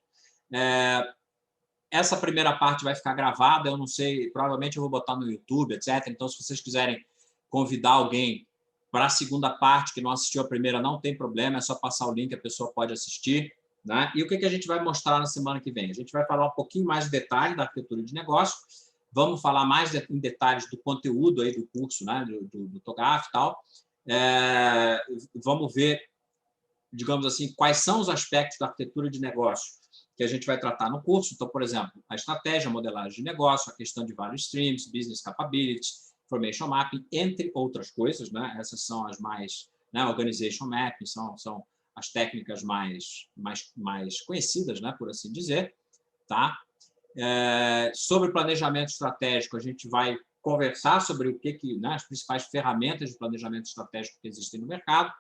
Essa primeira parte vai ficar gravada, eu não sei, provavelmente eu vou botar no YouTube, etc. Então, se vocês quiserem convidar alguém para a segunda parte, que não assistiu a primeira, não tem problema, é só passar o link, a pessoa pode assistir. Né? E o que a gente vai mostrar na semana que vem? A gente vai falar um pouquinho mais de detalhe da arquitetura de negócio, vamos falar mais em detalhes do conteúdo aí do curso, né? do TOGAF e tal. Vamos ver, digamos assim, quais são os aspectos da arquitetura de negócio que a gente vai tratar no curso. Então, por exemplo, a estratégia, a modelagem de negócio, a questão de value streams, business capabilities, information mapping, entre outras coisas. Né? Essas são as mais... Né? Organization mapping são as técnicas mais conhecidas, né? Por assim dizer. Tá? Sobre planejamento estratégico, a gente vai conversar sobre o né? As principais ferramentas de planejamento estratégico que existem no mercado.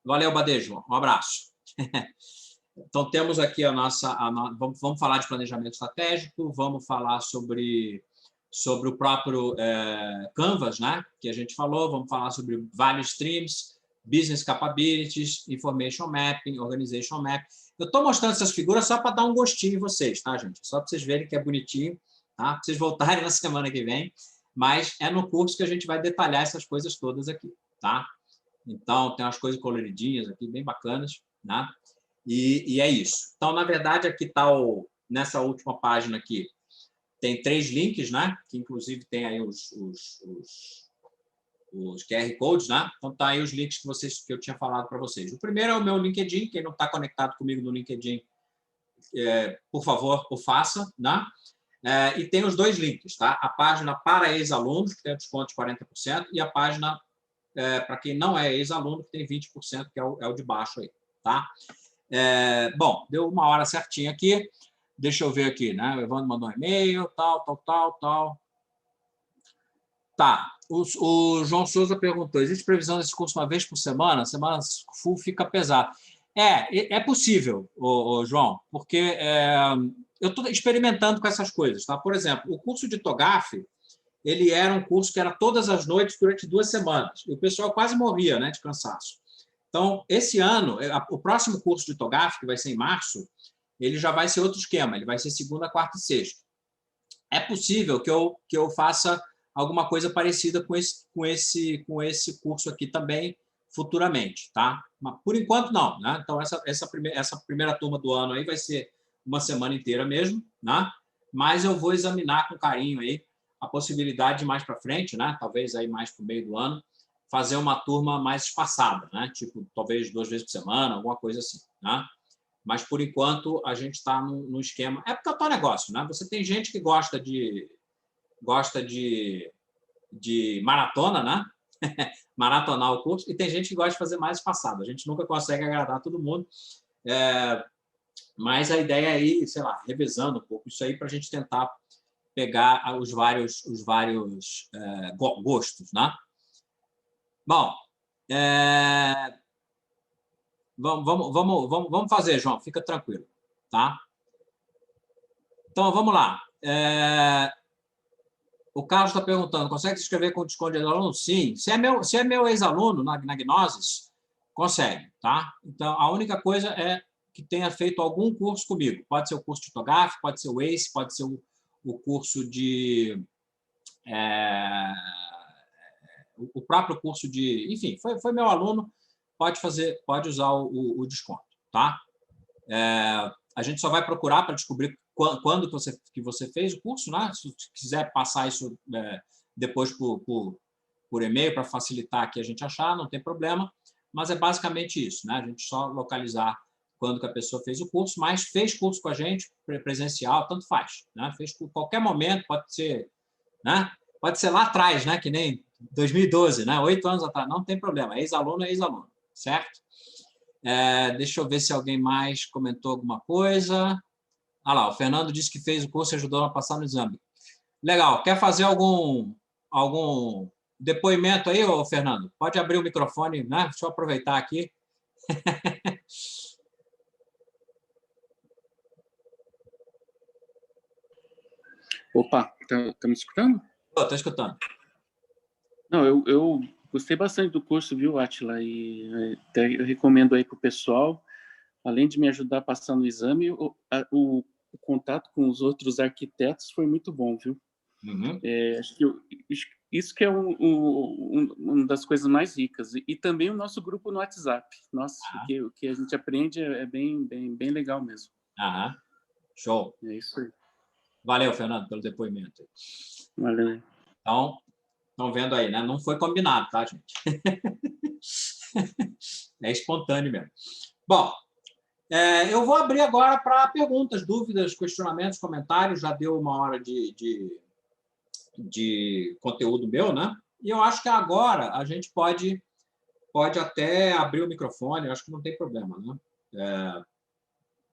Valeu, Badejo. Um abraço. Então, temos aqui vamos falar de planejamento estratégico, vamos falar sobre o próprio Canvas, né, que a gente falou, vamos falar sobre value streams, Business Capabilities, Information Mapping, Organization Mapping. Eu estou mostrando essas figuras só para dar um gostinho em vocês, tá, gente? Só para vocês verem que é bonitinho, tá? Para vocês voltarem na semana que vem. Mas é no curso que a gente vai detalhar essas coisas todas aqui, tá? Então, tem umas coisas coloridinhas aqui, bem bacanas, né? E é isso. Então, na verdade, aqui está nessa última página aqui, tem 3 links, né? Que inclusive tem aí os QR Codes, né? Então, tá aí os links que eu tinha falado para vocês. O primeiro é o meu LinkedIn. Quem não está conectado comigo no LinkedIn, por favor, o faça, né? E tem os 2 links, tá? A página para ex-alunos, que tem desconto de 40%, e a página para quem não é ex-aluno, que tem 20%, que é o de baixo aí, tá? Bom, deu 1 hora certinha aqui. Deixa eu ver aqui, né? O Evandro mandou um e-mail, tal. Tá. O João Souza perguntou: existe previsão desse curso uma vez por semana? Semana full fica pesado. É possível, João, porque eu estou experimentando com essas coisas. Tá? Por exemplo, o curso de TOGAF, ele era um curso que era todas as noites durante 2 semanas. E o pessoal quase morria, né, de cansaço. Então, esse ano, o próximo curso de TOGAF, que vai ser em março, ele já vai ser outro esquema. Ele vai ser segunda, quarta e sexta. É possível que eu faça alguma coisa parecida com esse curso aqui também futuramente, tá? Mas, por enquanto, não, né? Então, essa primeira turma do ano aí vai ser uma semana inteira mesmo, né? Mas eu vou examinar com carinho aí a possibilidade de mais para frente, né? Talvez aí mais para o meio do ano, fazer uma turma mais espaçada, né? Tipo, talvez 2 vezes por semana, alguma coisa assim, né? Mas, por enquanto, a gente está no esquema... É porque é o teu negócio, né? Você tem gente que gosta de maratona, né? Maratonar o curso, e tem gente que gosta de fazer mais espaçado. A gente nunca consegue agradar todo mundo, mas a ideia é ir, sei lá, revezando um pouco isso aí para a gente tentar pegar os vários gostos, né? Bom, vamos fazer, João, fica tranquilo, tá? Então, vamos lá. O Carlos está perguntando: consegue se inscrever com desconto de aluno? Sim. Se é meu ex-aluno na Gnosis, consegue, tá? Então, a única coisa é que tenha feito algum curso comigo. Pode ser o curso de TOGAF, pode ser o ACE, pode ser o curso de... o próprio curso de... Enfim, foi meu aluno, pode usar o desconto, tá? A gente só vai procurar para descobrir quando que você fez o curso, né? Se quiser passar isso depois por e-mail para facilitar aqui a gente achar, não tem problema, mas é basicamente isso, né? A gente só localizar quando que a pessoa fez o curso, mas fez curso com a gente, presencial, tanto faz, né? Fez por qualquer momento, pode ser, né? Pode ser lá atrás, né? Que nem 2012, né? 8 anos atrás, não tem problema, ex-aluno é ex-aluno, certo? Deixa eu ver se alguém mais comentou alguma coisa. Ah lá, o Fernando disse que fez o curso e ajudou a passar no exame. Legal. Quer fazer algum depoimento aí, ô Fernando? Pode abrir o microfone, né? Deixa eu aproveitar aqui. Opa, tá me escutando? Estou escutando. Não, eu gostei bastante do curso, viu, Átila? E eu recomendo aí para o pessoal, além de me ajudar a passar no exame, o contato com os outros arquitetos foi muito bom, viu? Uhum. Acho que isso que é uma das coisas mais ricas. E também o nosso grupo no WhatsApp. Nossa, o que a gente aprende é bem legal mesmo. Aham. Show. É isso aí. Valeu, Fernando, pelo depoimento. Valeu. Então, estão vendo aí, né? Não foi combinado, tá, gente? É espontâneo mesmo. Bom, eu vou abrir agora para perguntas, dúvidas, questionamentos, comentários. Já deu 1 hora de conteúdo meu, né? E eu acho que agora a gente pode até abrir o microfone, eu acho que não tem problema, né?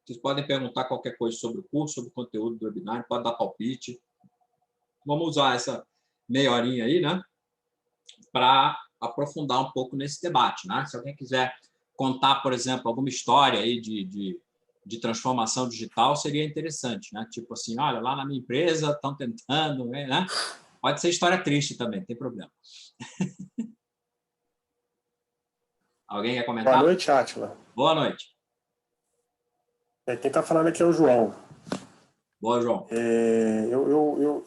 Vocês podem perguntar qualquer coisa sobre o curso, sobre o conteúdo do webinar, pode dar palpite. Vamos usar essa meia horinha aí, né? Para aprofundar um pouco nesse debate, né? Se alguém quiser contar, por exemplo, alguma história aí de transformação digital, seria interessante, né? Tipo assim, olha, lá na minha empresa estão tentando, né? Pode ser história triste também, não tem problema. Alguém quer comentar? Boa noite, Átila. Boa noite. Quem está falando aqui é o João. Boa, João.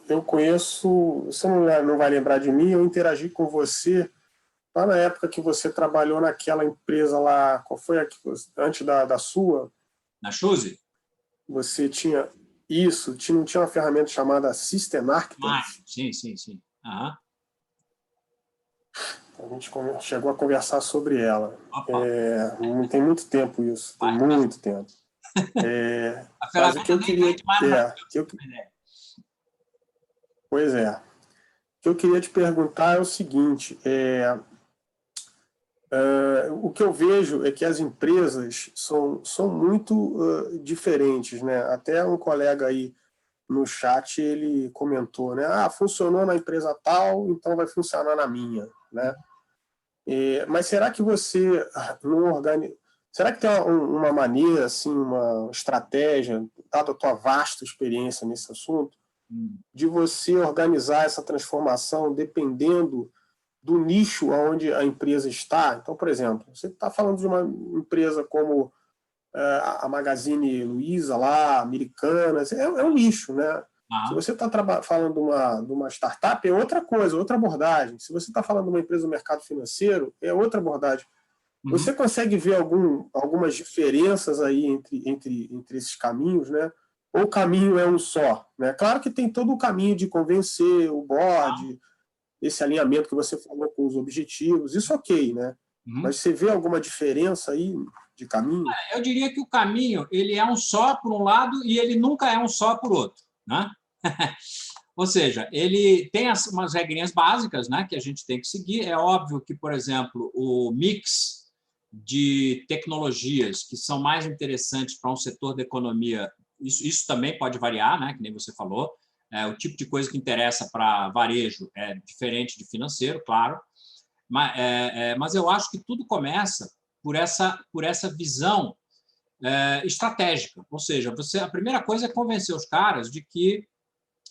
Eu conheço, você não vai lembrar de mim, eu interagi com você lá na época que você trabalhou naquela empresa lá, qual foi a que antes da sua? Na Chuse? Você tinha isso, não tinha uma ferramenta chamada System Architect? Sim. Aham. A gente chegou a conversar sobre ela. Tem muito tempo isso, tem muito tempo. A ferramenta o que eu queria, pois é. O que eu queria te perguntar é o seguinte: o que eu vejo é que as empresas são muito diferentes, né? Até um colega aí no chat ele comentou, né? Funcionou na empresa tal, então vai funcionar na minha, né? Mas será que você não organiza? Será que tem uma maneira, assim, uma estratégia, dada a tua vasta experiência nesse assunto, de você organizar essa transformação dependendo do nicho onde a empresa está? Então, por exemplo, você está falando de uma empresa como a Magazine Luiza, lá, Americanas, é um nicho, né? Se você está falando de uma startup, é outra coisa, outra abordagem. Se você está falando de uma empresa do mercado financeiro, é outra abordagem. Você consegue ver algumas diferenças aí entre esses caminhos, né? Ou o caminho é um só, né? Claro que tem todo o caminho de convencer o board, esse alinhamento que você falou com os objetivos, isso ok, né? Mas você vê alguma diferença aí de caminho? Eu diria que o caminho ele é um só por um lado e ele nunca é um só por outro, né? Ou seja, ele tem umas regrinhas básicas, né, que a gente tem que seguir. É óbvio que, por exemplo, o mix de tecnologias que são mais interessantes para um setor da economia, isso também pode variar, né, que nem você falou. O tipo de coisa que interessa para varejo é diferente de financeiro, claro. Mas eu acho que tudo começa por essa visão estratégica. Ou seja, a primeira coisa é convencer os caras de que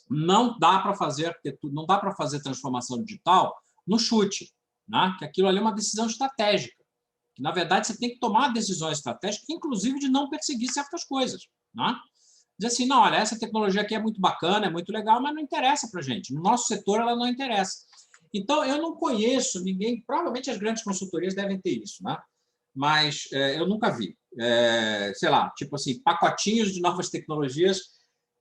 não dá para fazer transformação digital no chute, né? Que aquilo ali é uma decisão estratégica. Que, na verdade, você tem que tomar decisões estratégicas, inclusive de não perseguir certas coisas, né? Dizer assim, não, olha, essa tecnologia aqui é muito bacana, é muito legal, mas não interessa para a gente. No nosso setor, ela não interessa. Então, eu não conheço ninguém, provavelmente as grandes consultorias devem ter isso, né? Mas eu nunca vi. Sei lá, tipo assim, pacotinhos de novas tecnologias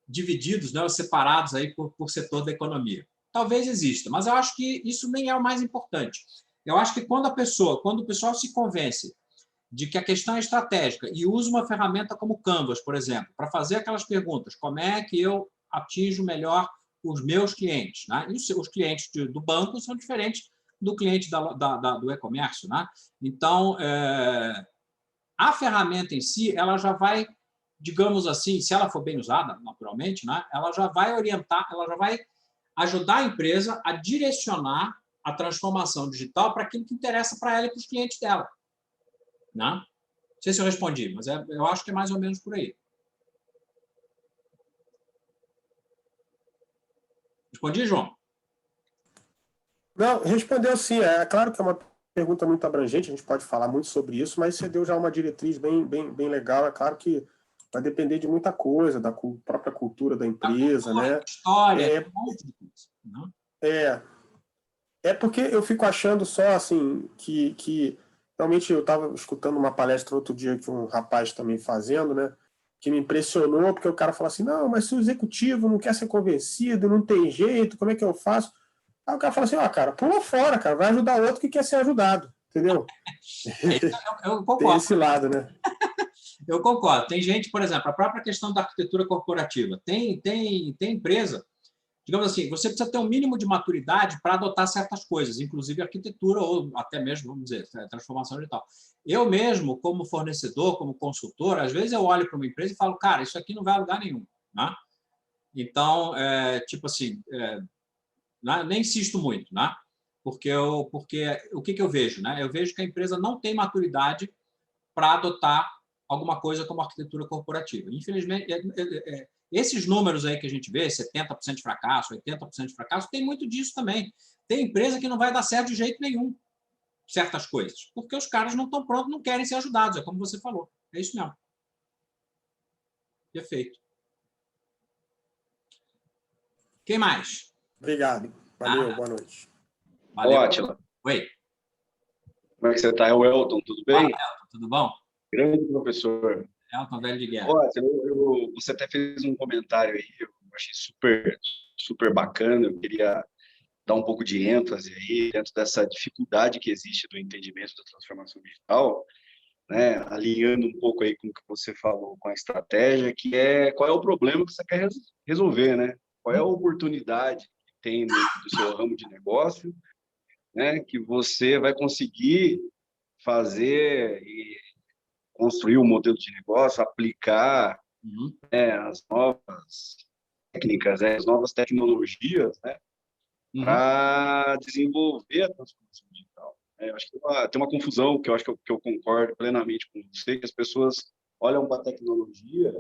divididos, né, ou separados aí por setor da economia. Talvez exista, mas eu acho que isso nem é o mais importante. Eu acho que quando o pessoal se convence de que a questão é estratégica e usa uma ferramenta como o Canvas, por exemplo, para fazer aquelas perguntas, como é que eu atinjo melhor os meus clientes, né? E os clientes do banco são diferentes do cliente do e-commerce, né? Então, a ferramenta em si, ela já vai, digamos assim, se ela for bem usada, naturalmente, né, ela já vai orientar, ela já vai ajudar a empresa a direcionar a transformação digital para aquilo que interessa para ela e para os clientes dela. Né? Não sei se eu respondi, mas eu acho que é mais ou menos por aí. Respondi, João? Não, respondeu sim. É claro que é uma pergunta muito abrangente, a gente pode falar muito sobre isso, mas você deu já uma diretriz bem legal. É claro que vai depender de muita coisa, da própria cultura da empresa, né? História, um monte de coisa. É porque eu fico achando só assim que realmente eu estava escutando uma palestra outro dia que um rapaz também fazendo, né? Que me impressionou, porque o cara falou assim, não, mas se o executivo não quer ser convencido, não tem jeito, como é que eu faço? Aí o cara fala assim, cara, pula fora, cara, vai ajudar outro que quer ser ajudado, entendeu? Eu concordo. Tem esse lado, né? Eu concordo. Tem gente, por exemplo, a própria questão da arquitetura corporativa. Tem empresa, digamos assim, você precisa ter um mínimo de maturidade para adotar certas coisas, inclusive arquitetura ou até mesmo, vamos dizer, transformação digital. Eu mesmo, como fornecedor, como consultor, às vezes eu olho para uma empresa e falo, cara, isso aqui não vai a lugar nenhum. Né? Então, tipo assim, nem insisto muito, né? Porque o que eu vejo? Né? Eu vejo que a empresa não tem maturidade para adotar alguma coisa como arquitetura corporativa. Infelizmente, esses números aí que a gente vê, 70% de fracasso, 80% de fracasso, tem muito disso também. Tem empresa que não vai dar certo de jeito nenhum. certas coisas? Porque os caras não estão prontos, não querem ser ajudados, é como você falou. É isso mesmo. Perfeito. Quem mais? Obrigado. Valeu, boa noite. Valeu. Ô, Átila, Oi. como é que você está? É o Elton, tudo Fala, bem? Elton, tudo bom? Grande professor. Elton, velho de guerra. Ô, Átila, você até fez um comentário aí, eu achei super, super bacana, eu queria dar um pouco de ênfase aí dentro dessa dificuldade que existe do entendimento da transformação digital, né? Alinhando um pouco aí com o que você falou com a estratégia, que é qual é o problema que você quer resolver, né? Qual é a oportunidade que tem dentro do seu ramo de negócio, né? Que você vai conseguir fazer e construir um modelo de negócio, aplicar as novas técnicas, as novas tecnologias, né? Para desenvolver a transformação digital. Eu acho que tem uma confusão, que eu acho que eu concordo plenamente com você, que as pessoas olham para a tecnologia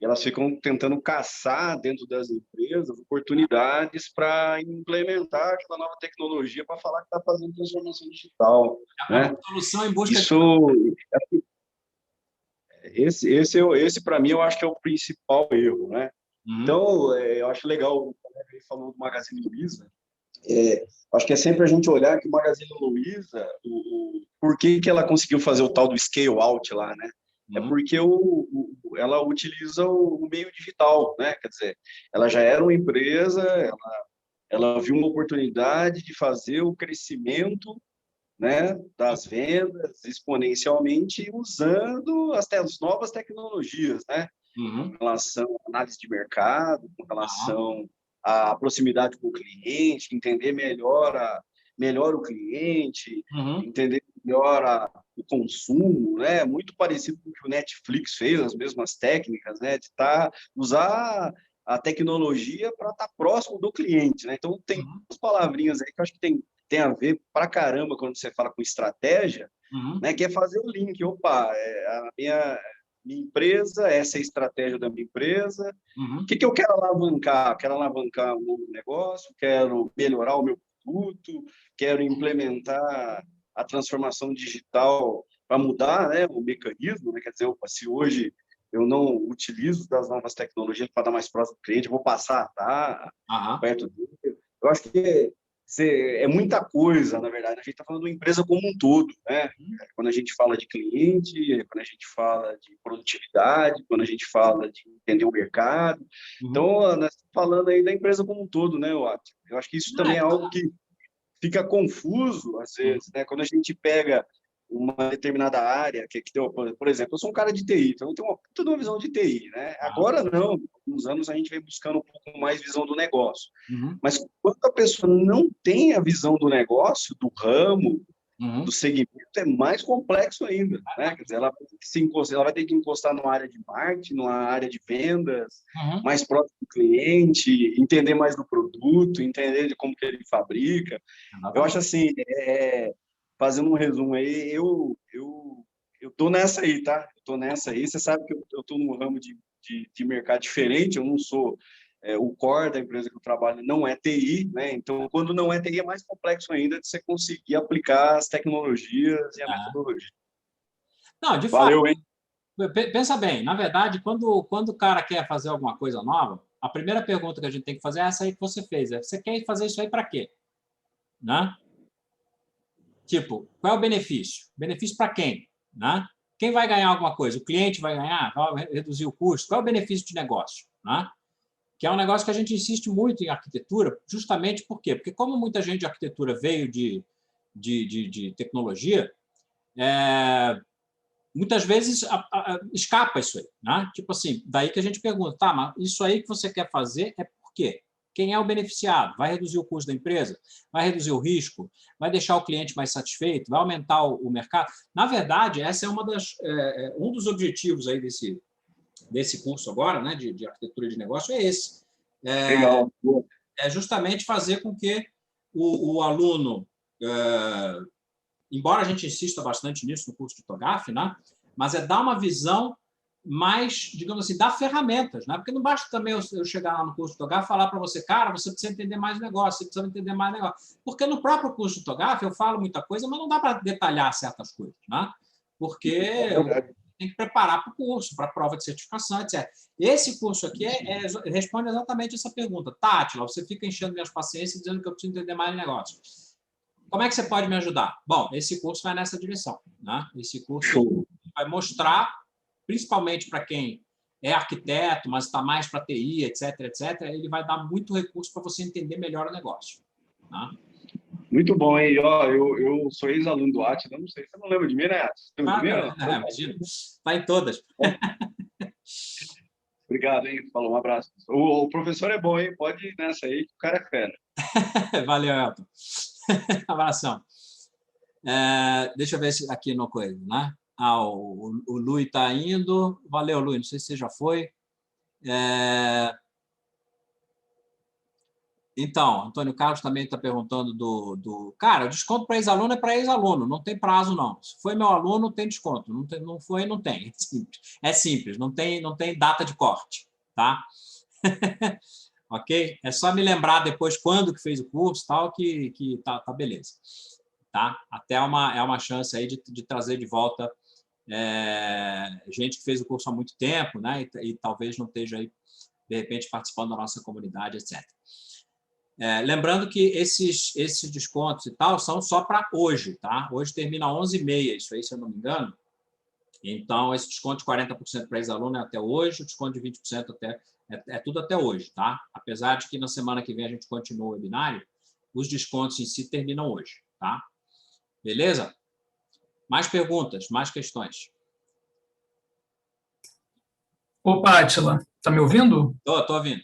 e elas ficam tentando caçar dentro das empresas oportunidades para implementar aquela nova tecnologia para falar que está fazendo transformação digital. É uma solução em busca de... Esse para mim, eu acho que é o principal erro, né? Então, eu acho legal, o colega aí falou do Magazine Luiza, acho que é sempre a gente olhar que o Magazine Luiza, por que ela conseguiu fazer o tal do scale out lá, né? É porque ela utiliza o meio digital, né? Quer dizer, ela já era uma empresa, ela viu uma oportunidade de fazer o crescimento, né, das vendas exponencialmente usando as novas tecnologias, né? Com relação à análise de mercado, com relação à proximidade com o cliente, entender melhor o cliente, entender melhor o consumo, né? Muito parecido com o que o Netflix fez, as mesmas técnicas, né? De usar a tecnologia para estar próximo do cliente, né? Então, tem duas palavrinhas aí que eu acho que tem a ver pra caramba quando você fala com estratégia, né? Que é fazer o link. Opa, a minha empresa, essa é a estratégia da minha empresa. O que eu quero alavancar? Quero alavancar um novo negócio, quero melhorar o meu produto, quero implementar a transformação digital para mudar, né, o mecanismo, né? Quer dizer, opa, se hoje eu não utilizo das novas tecnologias para dar mais próximo do cliente, eu vou passar a estar perto dele. Eu acho que é muita coisa, na verdade. A gente está falando de uma empresa como um todo, né? Quando a gente fala de cliente, quando a gente fala de produtividade, quando a gente fala de entender o mercado. Então, nós estamos falando aí da empresa como um todo, né, Watt? Eu acho que isso também é algo que fica confuso, às vezes, né? Quando a gente pega uma determinada área, que deu, por exemplo, eu sou um cara de TI, então eu tenho toda uma visão de TI, né? Agora não, nos anos a gente vem buscando um pouco mais visão do negócio. Mas quando a pessoa não tem a visão do negócio, do ramo, do segmento, é mais complexo ainda, né? Quer dizer, ela vai ter que encostar numa área de marketing, numa área de vendas, mais próximo do cliente, entender mais do produto, entender de como que ele fabrica. Eu acho assim, fazendo um resumo aí, eu tô nessa aí, tá? Eu tô nessa aí. Você sabe que eu tô num ramo de mercado diferente, eu não sou... o core da empresa que eu trabalho não é TI, né? Então, quando não é TI, é mais complexo ainda de você conseguir aplicar as tecnologias e a metodologia. Não, de Valeu, fato. Hein? Pensa bem, na verdade, quando o cara quer fazer alguma coisa nova, a primeira pergunta que a gente tem que fazer é essa aí que você fez. Você quer fazer isso aí para quê? Né? Tipo, qual é o benefício? Benefício para quem? Né? Quem vai ganhar alguma coisa? O cliente vai ganhar? Vai reduzir o custo? Qual é o benefício de negócio? Né? Que é um negócio que a gente insiste muito em arquitetura, justamente por quê? Porque como muita gente de arquitetura veio de tecnologia, muitas vezes escapa isso aí. Né? Tipo assim, daí que a gente pergunta, tá, mas isso aí que você quer fazer é por quê? Quem é o beneficiado? Vai reduzir o custo da empresa? Vai reduzir o risco? Vai deixar o cliente mais satisfeito? Vai aumentar o mercado? Na verdade, essa é um dos objetivos aí desse curso agora, né, de arquitetura de negócio, é esse. Legal. É justamente fazer com que o aluno, embora a gente insista bastante nisso no curso de TOGAF, né, mas é dar uma visão mas, digamos assim, dar ferramentas, né? Porque não basta também eu chegar lá no curso do TOGAF e falar para você, cara, você precisa entender mais negócio, você precisa entender mais negócio. Porque no próprio curso do TOGAF eu falo muita coisa, mas não dá para detalhar certas coisas, né? Porque tem que preparar para o curso, para a prova de certificação, etc. Esse curso aqui responde exatamente essa pergunta. Tátila, você fica enchendo minhas paciências dizendo que eu preciso entender mais negócio. Como é que você pode me ajudar? Bom, esse curso vai nessa direção, né? Esse curso vai mostrar, principalmente para quem é arquiteto, mas está mais para TI, etc., etc., ele vai dar muito recurso para você entender melhor o negócio. Tá? Muito bom, hein? Ó, eu sou ex-aluno do Atila, não sei, você não lembra de mim, né? Você lembra de mim? Imagina, está em todas. Obrigado, hein? Falou, um abraço. O professor é bom, hein? Pode ir nessa aí, que o cara é fera. Valeu, Elton. Abração. Deixa eu ver se aqui no coisa, né? O Lui está indo. Valeu, Lui. Não sei se você já foi. Então, Antônio Carlos também está perguntando do... Cara, o desconto para ex-aluno é para ex-aluno, não tem prazo, não. Se foi meu aluno, tem desconto. Não foi, não tem. É simples, não tem data de corte, tá? Ok? É só me lembrar depois quando que fez o curso, tal, que tá beleza. Tá? Até é uma chance aí de trazer de volta gente que fez o curso há muito tempo, né? E talvez não esteja aí, de repente, participando da nossa comunidade, etc. Lembrando que esses descontos e tal são só para hoje, tá? Hoje termina 11h30, isso aí, se eu não me engano. Então, esse desconto de 40% para ex-aluno é até hoje, o desconto de 20% é tudo até hoje, tá? Apesar de que na semana que vem a gente continua o webinário, os descontos em si terminam hoje, tá? Beleza? Mais perguntas, mais questões? Opa, Átila, tá me ouvindo? Tô ouvindo.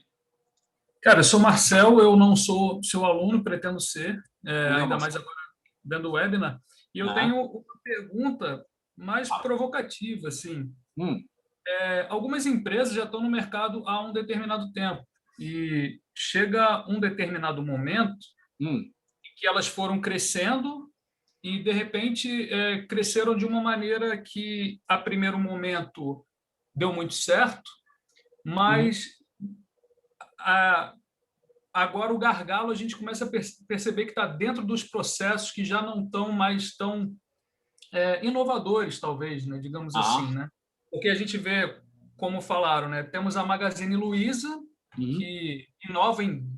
Cara, eu sou Marcel, eu não sou seu aluno, pretendo ser, ainda Marcelo. mais agora vendo o webinar. E eu tenho uma pergunta mais provocativa, assim. Algumas empresas já estão no mercado há um determinado tempo e chega um determinado momento em que elas foram crescendo e, de repente, cresceram de uma maneira que, a primeiro momento, deu muito certo, mas agora o gargalo a gente começa a perceber que está dentro dos processos que já não estão mais tão inovadores, talvez, né? Digamos assim, né? Porque a gente vê, como falaram, né? Temos a Magazine Luiza, que inova em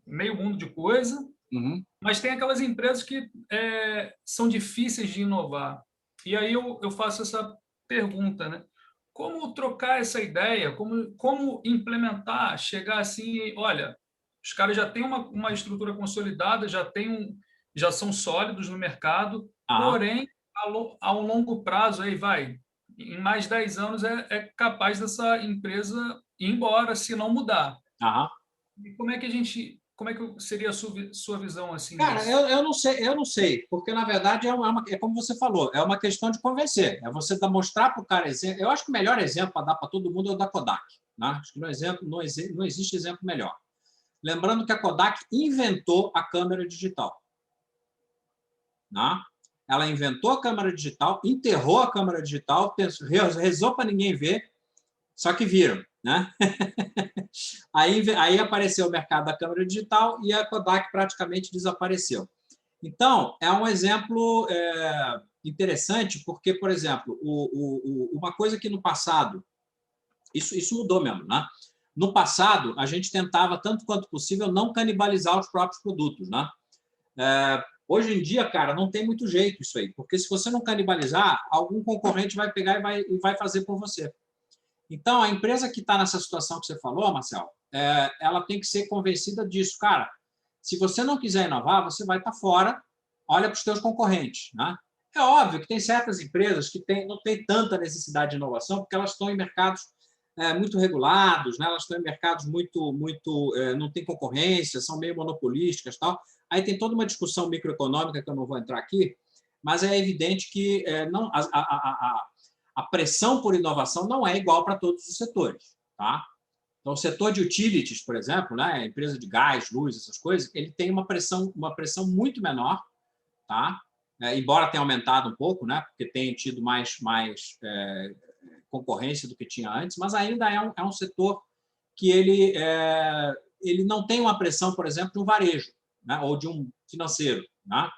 meio mundo de coisa, mas tem aquelas empresas que são difíceis de inovar. E aí eu faço essa pergunta, né? Como trocar essa ideia? Como implementar? Chegar assim, olha, os caras já têm uma estrutura consolidada, já são sólidos no mercado, porém, ao longo prazo, aí em mais de 10 anos, é capaz dessa empresa ir embora se não mudar. E como é que seria a sua visão assim? Cara, eu não sei, porque na verdade é como você falou, é uma questão de convencer, é você mostrar para o cara exemplo. Eu acho que o melhor exemplo para dar para todo mundo é o da Kodak, né? Acho que não existe exemplo melhor. Lembrando que a Kodak inventou a câmera digital, né? Ela inventou a câmera digital, enterrou a câmera digital, rezou para ninguém ver, só que viram, né? Aí apareceu o mercado da câmera digital e a Kodak praticamente desapareceu. Então, é um exemplo interessante, porque, por exemplo, uma coisa que no passado, isso mudou mesmo, né? No passado, a gente tentava, tanto quanto possível, não canibalizar os próprios produtos, né? Hoje em dia, cara, não tem muito jeito isso aí, porque se você não canibalizar, algum concorrente vai pegar e vai fazer por você. Então, a empresa que está nessa situação que você falou, Marcelo, ela tem que ser convencida disso. Cara, se você não quiser inovar, você vai estar fora, olha para os teus concorrentes, né? É óbvio que tem certas empresas que não têm tanta necessidade de inovação, porque elas estão em mercados muito regulados, né? Elas estão em mercados muito não tem concorrência, são meio monopolísticas e tal. Aí tem toda uma discussão microeconômica que eu não vou entrar aqui, mas é evidente que a pressão por inovação não é igual para todos os setores, tá? Então, o setor de utilities, por exemplo, né, a empresa de gás, luz, essas coisas, ele tem uma pressão muito menor, tá? Embora tenha aumentado um pouco, né, porque tem tido mais concorrência do que tinha antes, mas ainda é um setor que ele não tem uma pressão, por exemplo, de um varejo, né? Ou de um financeiro, né?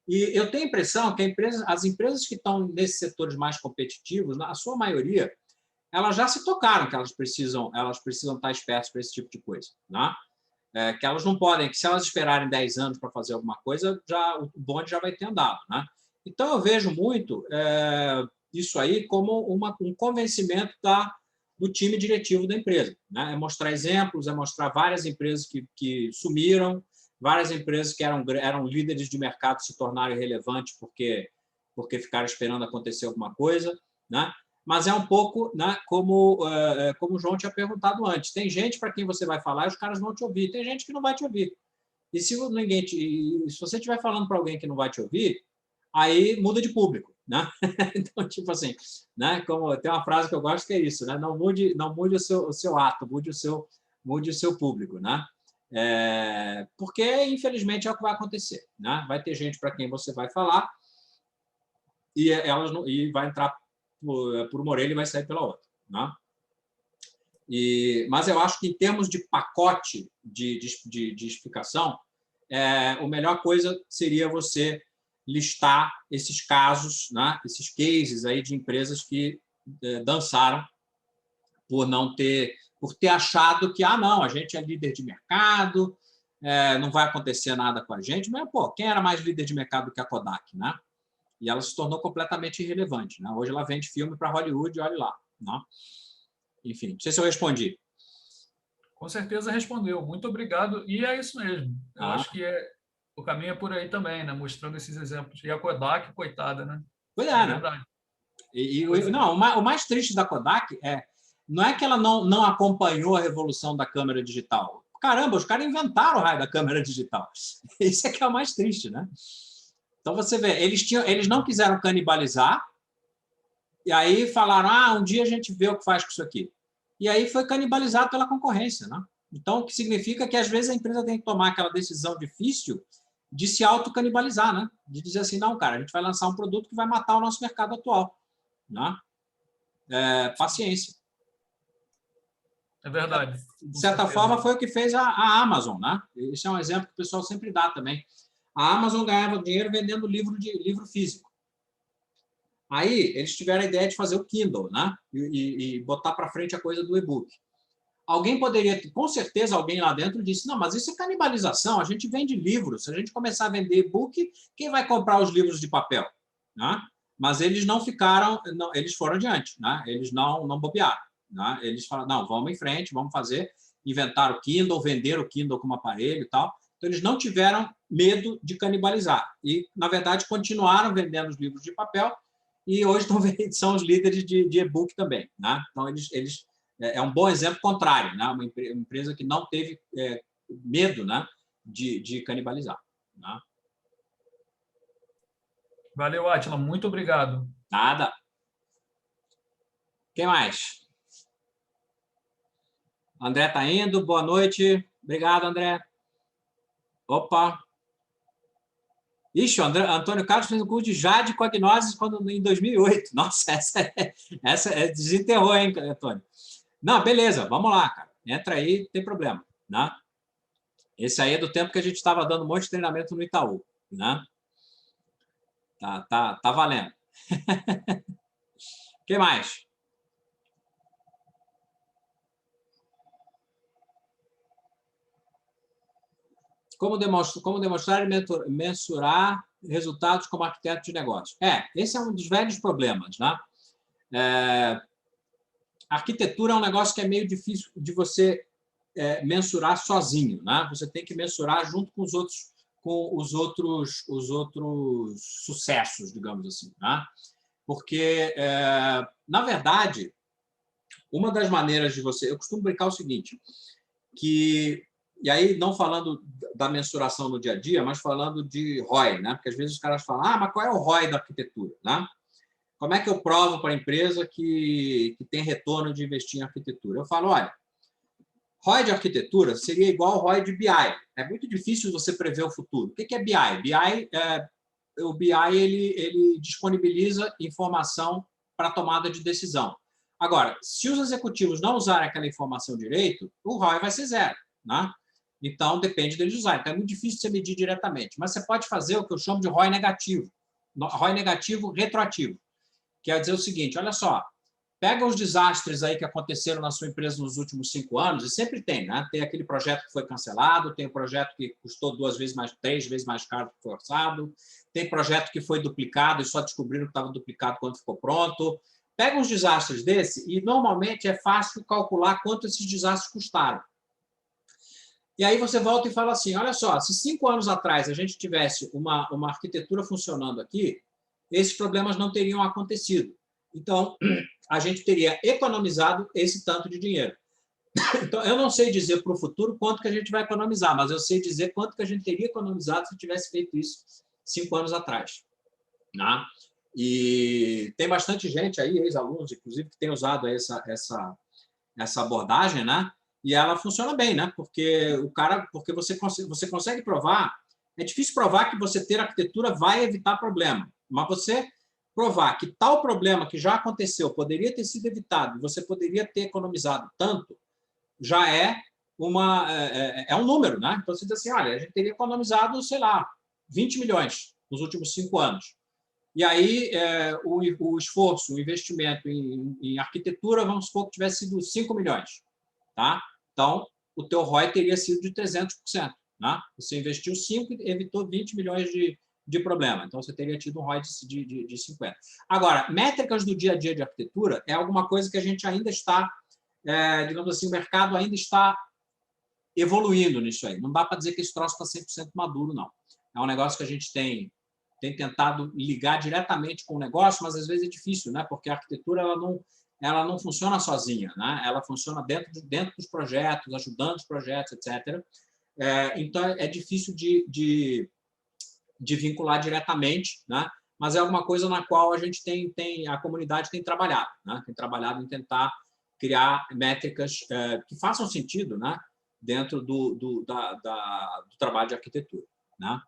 E eu tenho a impressão que as empresas que estão nesses setores mais competitivos, na sua maioria, elas já se tocaram que elas precisam estar espertas para esse tipo de coisa, né? Que elas não podem, que se elas esperarem 10 anos para fazer alguma coisa, o bonde já vai ter andado, né? Então, eu vejo muito isso aí como um convencimento do time diretivo da empresa, né? É mostrar exemplos, é mostrar várias empresas que sumiram, várias empresas que eram líderes de mercado se tornaram irrelevantes porque ficaram esperando acontecer alguma coisa, né? Mas é um pouco, né, como o João tinha perguntado antes. Tem gente para quem você vai falar e os caras vão te ouvir. Tem gente que não vai te ouvir. E se você estiver falando para alguém que não vai te ouvir, aí muda de público, né? Então, tipo assim, né? Como tem uma frase que eu gosto que é isso, né? Não mude o seu ato, mude o seu público, né? Porque, infelizmente, é o que vai acontecer, né? Vai ter gente para quem você vai falar e vai entrar por uma orelha e vai sair pela outra, né? Mas eu acho que, em termos de pacote de explicação, a melhor coisa seria você listar esses casos, né? Esses cases aí de empresas que dançaram por ter achado que não, a gente é líder de mercado, não vai acontecer nada com a gente, mas quem era mais líder de mercado do que a Kodak, né? E ela se tornou completamente irrelevante, né? Hoje ela vende filme para Hollywood, olha lá, né? Enfim, não sei se eu respondi. Com certeza respondeu. Muito obrigado. E é isso mesmo. Eu acho que o caminho é por aí também, né? Mostrando esses exemplos. E a Kodak, coitada, né? Pois é, né? Verdade. Não, o mais triste da Kodak não é que ela não acompanhou a revolução da câmera digital. Caramba, os caras inventaram o raio da câmera digital. Isso é que é o mais triste, né? Então, você vê, eles não quiseram canibalizar, e aí falaram, um dia a gente vê o que faz com isso aqui. E aí foi canibalizado pela concorrência, né? Então, o que significa que, às vezes, a empresa tem que tomar aquela decisão difícil de se autocanibalizar, né? De dizer assim, não, cara, a gente vai lançar um produto que vai matar o nosso mercado atual, né? Paciência. É verdade. De certa forma, foi o que fez a Amazon, né? Esse é um exemplo que o pessoal sempre dá também. A Amazon ganhava dinheiro vendendo livro físico. Aí, eles tiveram a ideia de fazer o Kindle, né? E botar para frente a coisa do e-book. Alguém poderia, com certeza, alguém lá dentro disse, não, mas isso é canibalização, a gente vende livros, se a gente começar a vender e-book, quem vai comprar os livros de papel? Né? Mas eles não ficaram, eles foram adiante, né? Eles não bobearam. Né? Eles falaram, não, vamos em frente, vamos fazer, inventar o Kindle, vender o Kindle como aparelho e tal. Então, eles não tiveram medo de canibalizar. E, na verdade, continuaram vendendo os livros de papel e hoje são os líderes de e-book também. Né? Então, eles é um bom exemplo contrário, né? Uma empresa que não teve medo, né? de canibalizar. Né? Valeu, Átila. Muito obrigado. Nada. Quem mais? André está indo. Boa noite. Obrigado, André. Opa. Ixi, o Antônio Carlos fez um curso de Jade com Agnoses em 2008. Nossa, essa desenterrou, hein, Antônio? Não, beleza, vamos lá, cara. Entra aí, não tem problema. Né? Esse aí é do tempo que a gente estava dando um monte de treinamento no Itaú. Né? Tá valendo. O que mais? Como demonstrar e mensurar resultados como arquiteto de negócio? Esse é um dos velhos problemas. Né? A arquitetura é um negócio que é meio difícil de você mensurar sozinho. Né? Você tem que mensurar junto com os outros sucessos, digamos assim. Né? Porque, na verdade, uma das maneiras de você... Eu costumo brincar o seguinte, e aí não falando da mensuração no dia a dia, mas falando de ROI, né? Porque às vezes os caras falam, mas qual é o ROI da arquitetura? Né? Como é que eu provo para a empresa que tem retorno de investir em arquitetura? Eu falo, olha, ROI de arquitetura seria igual ao ROI de BI. É muito difícil você prever o futuro. O que é BI? O BI ele disponibiliza informação para tomada de decisão. Agora, se os executivos não usarem aquela informação direito, o ROI vai ser 0. Né? Então, depende deles usarem. Então, é muito difícil você medir diretamente. Mas você pode fazer o que eu chamo de ROI negativo. ROI negativo retroativo. Quer dizer o seguinte, olha só, pega os desastres aí que aconteceram na sua empresa nos últimos 5 anos, e sempre tem, né? Tem aquele projeto que foi cancelado, tem o projeto que custou 2 vezes mais, 3 vezes mais caro do que foi orçado, tem projeto que foi duplicado e só descobriram que estava duplicado quando ficou pronto. Pega uns desastres desse e, normalmente, é fácil calcular quanto esses desastres custaram. E aí você volta e fala assim, olha só, se 5 anos atrás a gente tivesse uma arquitetura funcionando aqui, esses problemas não teriam acontecido. Então, a gente teria economizado esse tanto de dinheiro. Então, eu não sei dizer para o futuro quanto que a gente vai economizar, mas eu sei dizer quanto que a gente teria economizado se tivesse feito isso 5 anos atrás. Né? E tem bastante gente aí, ex-alunos, inclusive, que tem usado essa abordagem, né? E ela funciona bem, né? Porque você consegue provar. É difícil provar que você ter arquitetura vai evitar problema, mas você provar que tal problema que já aconteceu poderia ter sido evitado, você poderia ter economizado tanto, já é um número, né? Então você diz assim, olha, a gente teria economizado, sei lá, 20 milhões nos últimos 5 anos. E aí, o esforço, o investimento em arquitetura, vamos supor que tivesse sido 5 milhões. Tá? Então, o teu ROI teria sido de 300%. Né? Você investiu 5 e evitou 20 milhões de problema. Então, você teria tido um ROI de 50%. Agora, métricas do dia a dia de arquitetura é alguma coisa que a gente ainda está, digamos assim, o mercado ainda está evoluindo nisso aí. Não dá para dizer que esse troço está 100% maduro, não. É um negócio que a gente tem tentado ligar diretamente com o negócio, mas às vezes é difícil, né? Porque a arquitetura ela não funciona sozinha, né? Ela funciona dentro dos projetos, ajudando os projetos, etc. Então, é difícil de vincular diretamente, né? Mas é alguma coisa na qual a comunidade tem trabalhado, né? Tem trabalhado em tentar criar métricas que façam sentido, né? Dentro do trabalho de arquitetura, né?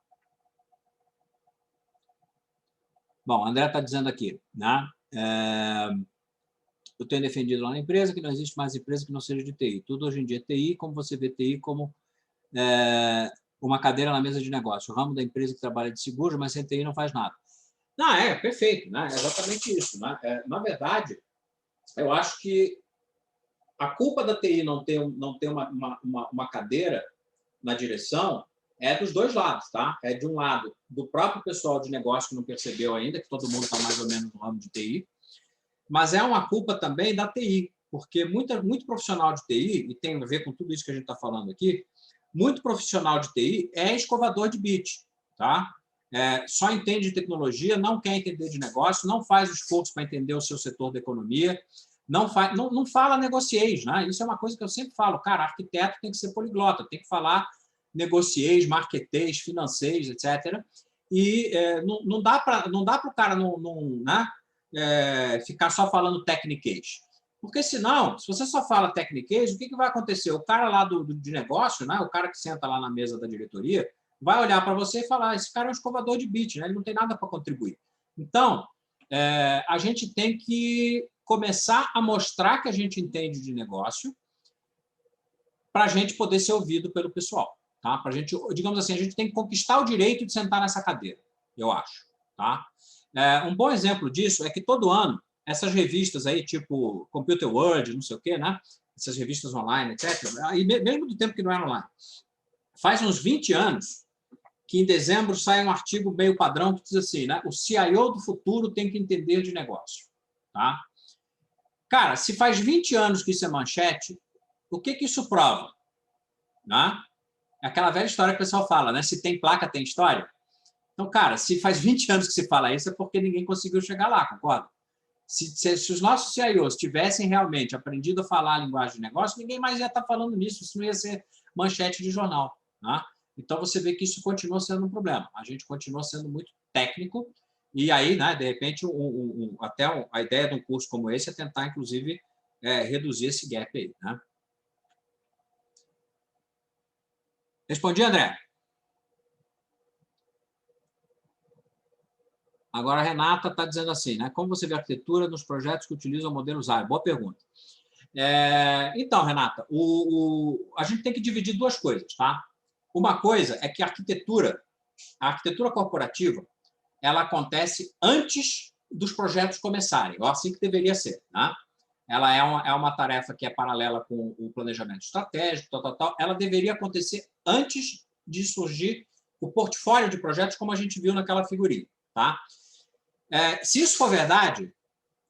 Bom, o André está dizendo aqui, né? Eu tenho defendido lá na empresa que não existe mais empresa que não seja de TI. Tudo hoje em dia é TI, como você vê TI como uma cadeira na mesa de negócio. O ramo da empresa que trabalha de seguros, mas sem TI não faz nada. Não, perfeito, né? É exatamente isso. Né? Na verdade, eu acho que a culpa da TI não ter uma cadeira na direção é dos dois lados, tá? É de um lado do próprio pessoal de negócio que não percebeu ainda, que todo mundo está mais ou menos no ramo de TI, mas é uma culpa também da TI, porque muito profissional de TI, e tem a ver com tudo isso que a gente está falando aqui, muito profissional de TI é escovador de bit, tá? Só entende de tecnologia, não quer entender de negócio, não faz esforço para entender o seu setor da economia, não fala negociês, né? Isso é uma coisa que eu sempre falo, cara, arquiteto tem que ser poliglota, tem que falar negociês, marquetês, financeiros, etc. E não dá para o cara ficar só falando tecniquez. Porque, senão, se você só fala tecniquez, o que vai acontecer? O cara lá de negócio, né, o cara que senta lá na mesa da diretoria, vai olhar para você e falar, esse cara é um escovador de bit, né? Ele não tem nada para contribuir. Então, a gente tem que começar a mostrar que a gente entende de negócio para a gente poder ser ouvido pelo pessoal. Tá? Pra gente, digamos assim, a gente tem que conquistar o direito de sentar nessa cadeira, eu acho. Tá? Um bom exemplo disso é que todo ano, essas revistas aí, tipo Computer World, não sei o quê, né? Essas revistas online, etc., e mesmo do tempo que não era online, faz uns 20 anos que em dezembro sai um artigo meio padrão que diz assim, né? O CIO do futuro tem que entender de negócio. Tá? Cara, se faz 20 anos que isso é manchete, o que isso prova? Né? É aquela velha história que o pessoal fala, né? Se tem placa, tem história. Então, cara, se faz 20 anos que se fala isso, é porque ninguém conseguiu chegar lá, concorda? Se os nossos CIOs tivessem realmente aprendido a falar a linguagem de negócio, ninguém mais ia estar falando nisso, isso não ia ser manchete de jornal. Né? Então, você vê que isso continua sendo um problema. A gente continua sendo muito técnico e aí, né, de repente, até a ideia de um curso como esse é tentar, inclusive, reduzir esse gap aí. Né? Respondi, André? Agora, a Renata está dizendo assim, né? Como você vê a arquitetura nos projetos que utilizam modelos ágeis? Boa pergunta. Então, Renata, a gente tem que dividir duas coisas, tá? Uma coisa é que a arquitetura corporativa, ela acontece antes dos projetos começarem, ou assim que deveria ser, né? Ela é uma tarefa que é paralela com o planejamento estratégico, ela deveria acontecer antes de surgir o portfólio de projetos, como a gente viu naquela figurinha, tá? Se isso for verdade,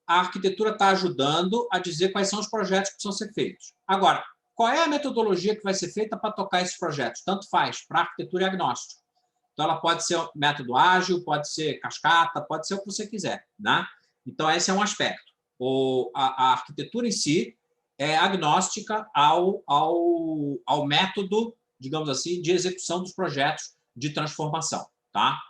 a arquitetura está ajudando a dizer quais são os projetos que precisam ser feitos. Agora, qual é a metodologia que vai ser feita para tocar esses projetos? Tanto faz, para a arquitetura é agnóstico. Então, ela pode ser método ágil, pode ser cascata, pode ser o que você quiser, né? Então, esse é um aspecto. A arquitetura em si é agnóstica ao método, digamos assim, de execução dos projetos de transformação, tá?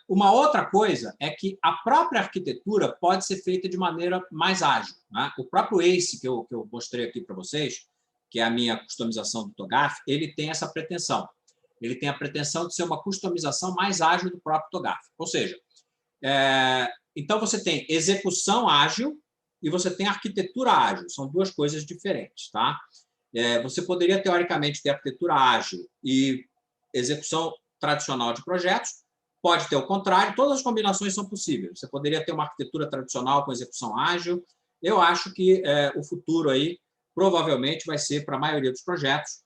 Uma outra coisa é que a própria arquitetura pode ser feita de maneira mais ágil, né? O próprio ACE, que eu mostrei aqui para vocês, que é a minha customização do TOGAF, ele tem essa pretensão. Ele tem a pretensão de ser uma customização mais ágil do próprio TOGAF. Ou seja, então você tem execução ágil e você tem arquitetura ágil. São duas coisas diferentes, tá? Você poderia, teoricamente, ter arquitetura ágil e execução tradicional de projetos. Pode ter o contrário, todas as combinações são possíveis. Você poderia ter uma arquitetura tradicional com execução ágil. Eu acho que o futuro aí provavelmente vai ser, para a maioria dos projetos,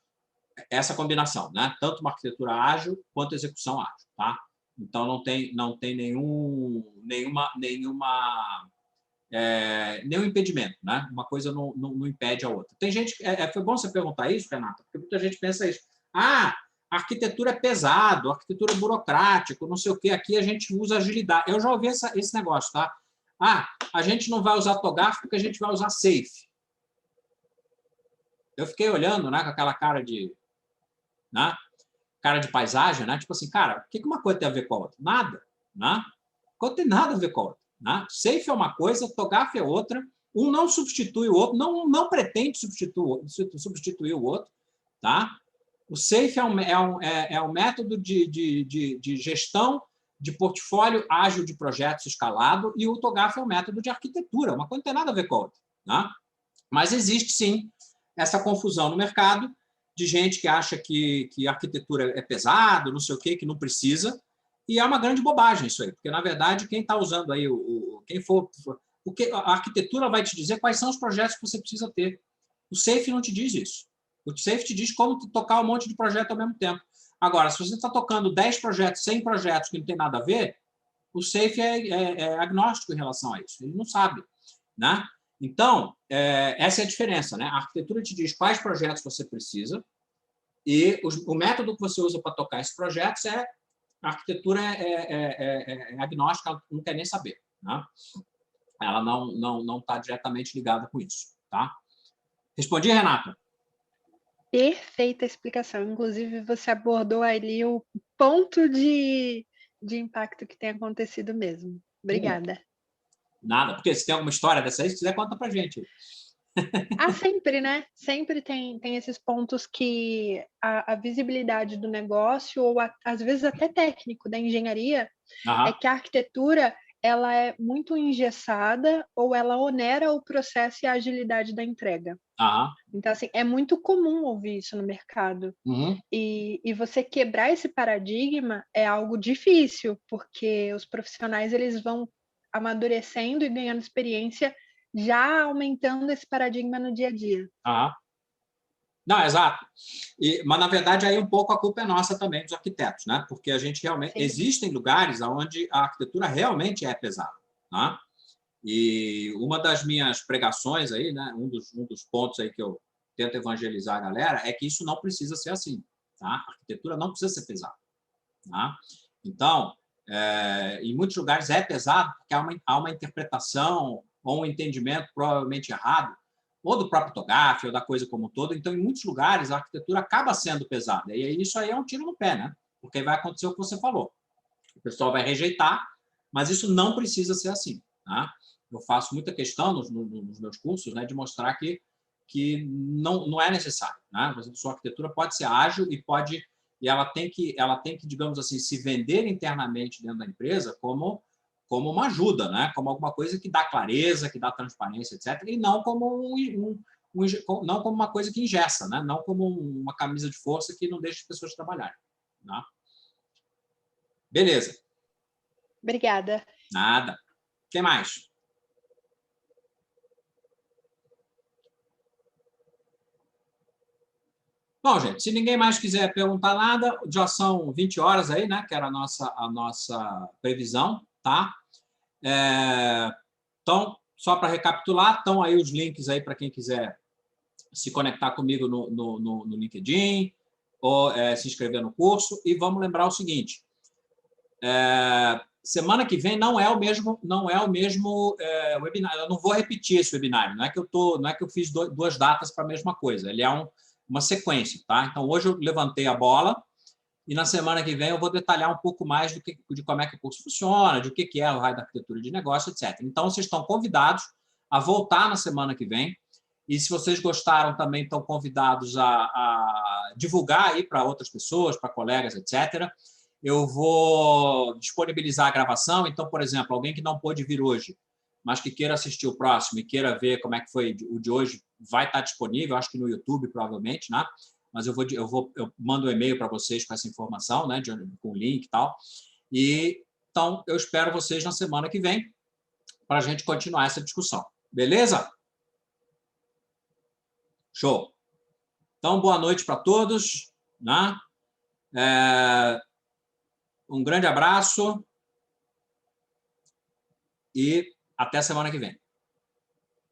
essa combinação, né? Tanto uma arquitetura ágil quanto execução ágil, tá? Então, não tem nenhum impedimento, né? Uma coisa não impede a outra. Tem gente... Foi bom você perguntar isso, Renata, porque muita gente pensa isso. A arquitetura é pesado, a arquitetura é burocrático, não sei o quê. Aqui a gente usa agilidade. Eu já ouvi esse negócio, tá? A gente não vai usar TOGAF porque a gente vai usar SAFe. Eu fiquei olhando, né, com aquela cara de paisagem, né? Tipo assim, cara, o que uma coisa tem a ver com a outra? Nada, né? Não tem nada a ver com a outra, né? SAFe é uma coisa, TOGAF é outra. Um não substitui o outro, não pretende substituir o outro, tá? O SAFe é um método de gestão de portfólio ágil de projetos escalado e o TOGAF é um método de arquitetura. Uma coisa não tem nada a ver com a outra, né? Mas existe, sim, essa confusão no mercado de gente que acha que arquitetura é pesado, não sei o quê, que não precisa, e é uma grande bobagem isso aí, porque, na verdade, quem está usando aí, a arquitetura vai te dizer quais são os projetos que você precisa ter. O SAFe não te diz isso. O SAFe te diz como tocar um monte de projeto ao mesmo tempo. Agora, se você está tocando 10 projetos, 100 projetos que não tem nada a ver, o SAFe é agnóstico em relação a isso. Ele não sabe, né? Então, essa é a diferença, né? A arquitetura te diz quais projetos você precisa e o método que você usa para tocar esses projetos a arquitetura é agnóstica, ela não quer nem saber, né? Ela não está diretamente ligada com isso, tá? Respondi, Renata? Perfeita explicação. Inclusive, você abordou ali o ponto de impacto que tem acontecido mesmo. Obrigada. Nada, porque se tem alguma história dessa aí, se quiser, conta pra gente. Sempre, né? Sempre tem esses pontos que a visibilidade do negócio, ou às vezes até técnico da engenharia, é que a arquitetura ela é muito engessada ou ela onera o processo e a agilidade da entrega. Então, assim, é muito comum ouvir isso no mercado. E você quebrar esse paradigma é algo difícil, porque os profissionais eles vão amadurecendo e ganhando experiência, já aumentando esse paradigma no dia a dia. Não, exato. Mas, na verdade, aí um pouco a culpa é nossa também, dos arquitetos, né? Porque a gente realmente... Sim. Existem lugares onde a arquitetura realmente é pesada, né? E uma das minhas pregações aí, né? Um dos pontos aí que eu tento evangelizar a galera é que isso não precisa ser assim, tá? A arquitetura não precisa ser pesada, tá? Então, em muitos lugares é pesado porque há uma interpretação ou um entendimento provavelmente errado, ou do próprio TOGAF, ou da coisa como um todo. Então, em muitos lugares, a arquitetura acaba sendo pesada. E isso aí é um tiro no pé, né? Porque vai acontecer o que você falou. O pessoal vai rejeitar, mas isso não precisa ser assim, tá? Eu faço muita questão nos meus cursos, né, de mostrar que não é necessário, né? A sua arquitetura pode ser ágil e ela tem que, digamos assim, se vender internamente dentro da empresa como como uma ajuda, né? Como alguma coisa que dá clareza, que dá transparência, etc., e não como não como uma coisa que engessa, né? Não como uma camisa de força que não deixa as pessoas trabalharem. Né? Beleza. Obrigada. Nada. O que mais? Bom, gente, se ninguém mais quiser perguntar nada, já são 20 horas aí, né? Que era a nossa previsão, tá? Então, só para recapitular, estão aí os links aí para quem quiser se conectar comigo no LinkedIn ou se inscrever no curso. E vamos lembrar o seguinte: semana que vem não é o mesmo webinar. Eu não vou repetir esse webinário. Não é que eu fiz duas datas para a mesma coisa. Ele é uma sequência, tá? Então hoje eu levantei a bola e na semana que vem eu vou detalhar um pouco mais de como é que o curso funciona, de o que é o raio da arquitetura de negócio, etc. Então vocês estão convidados a voltar na semana que vem. E se vocês gostaram, também estão convidados a divulgar aí para outras pessoas, para colegas, etc. Eu vou disponibilizar a gravação. Então, por exemplo, alguém que não pôde vir hoje, mas que queira assistir o próximo e queira ver como é que foi o de hoje, vai estar disponível, acho que no YouTube, provavelmente, né? Mas eu mando um e-mail para vocês com essa informação, né? Com o link e tal. Então, eu espero vocês na semana que vem para a gente continuar essa discussão. Beleza? Show. Então, boa noite para todos. Né? Um grande abraço e até semana que vem.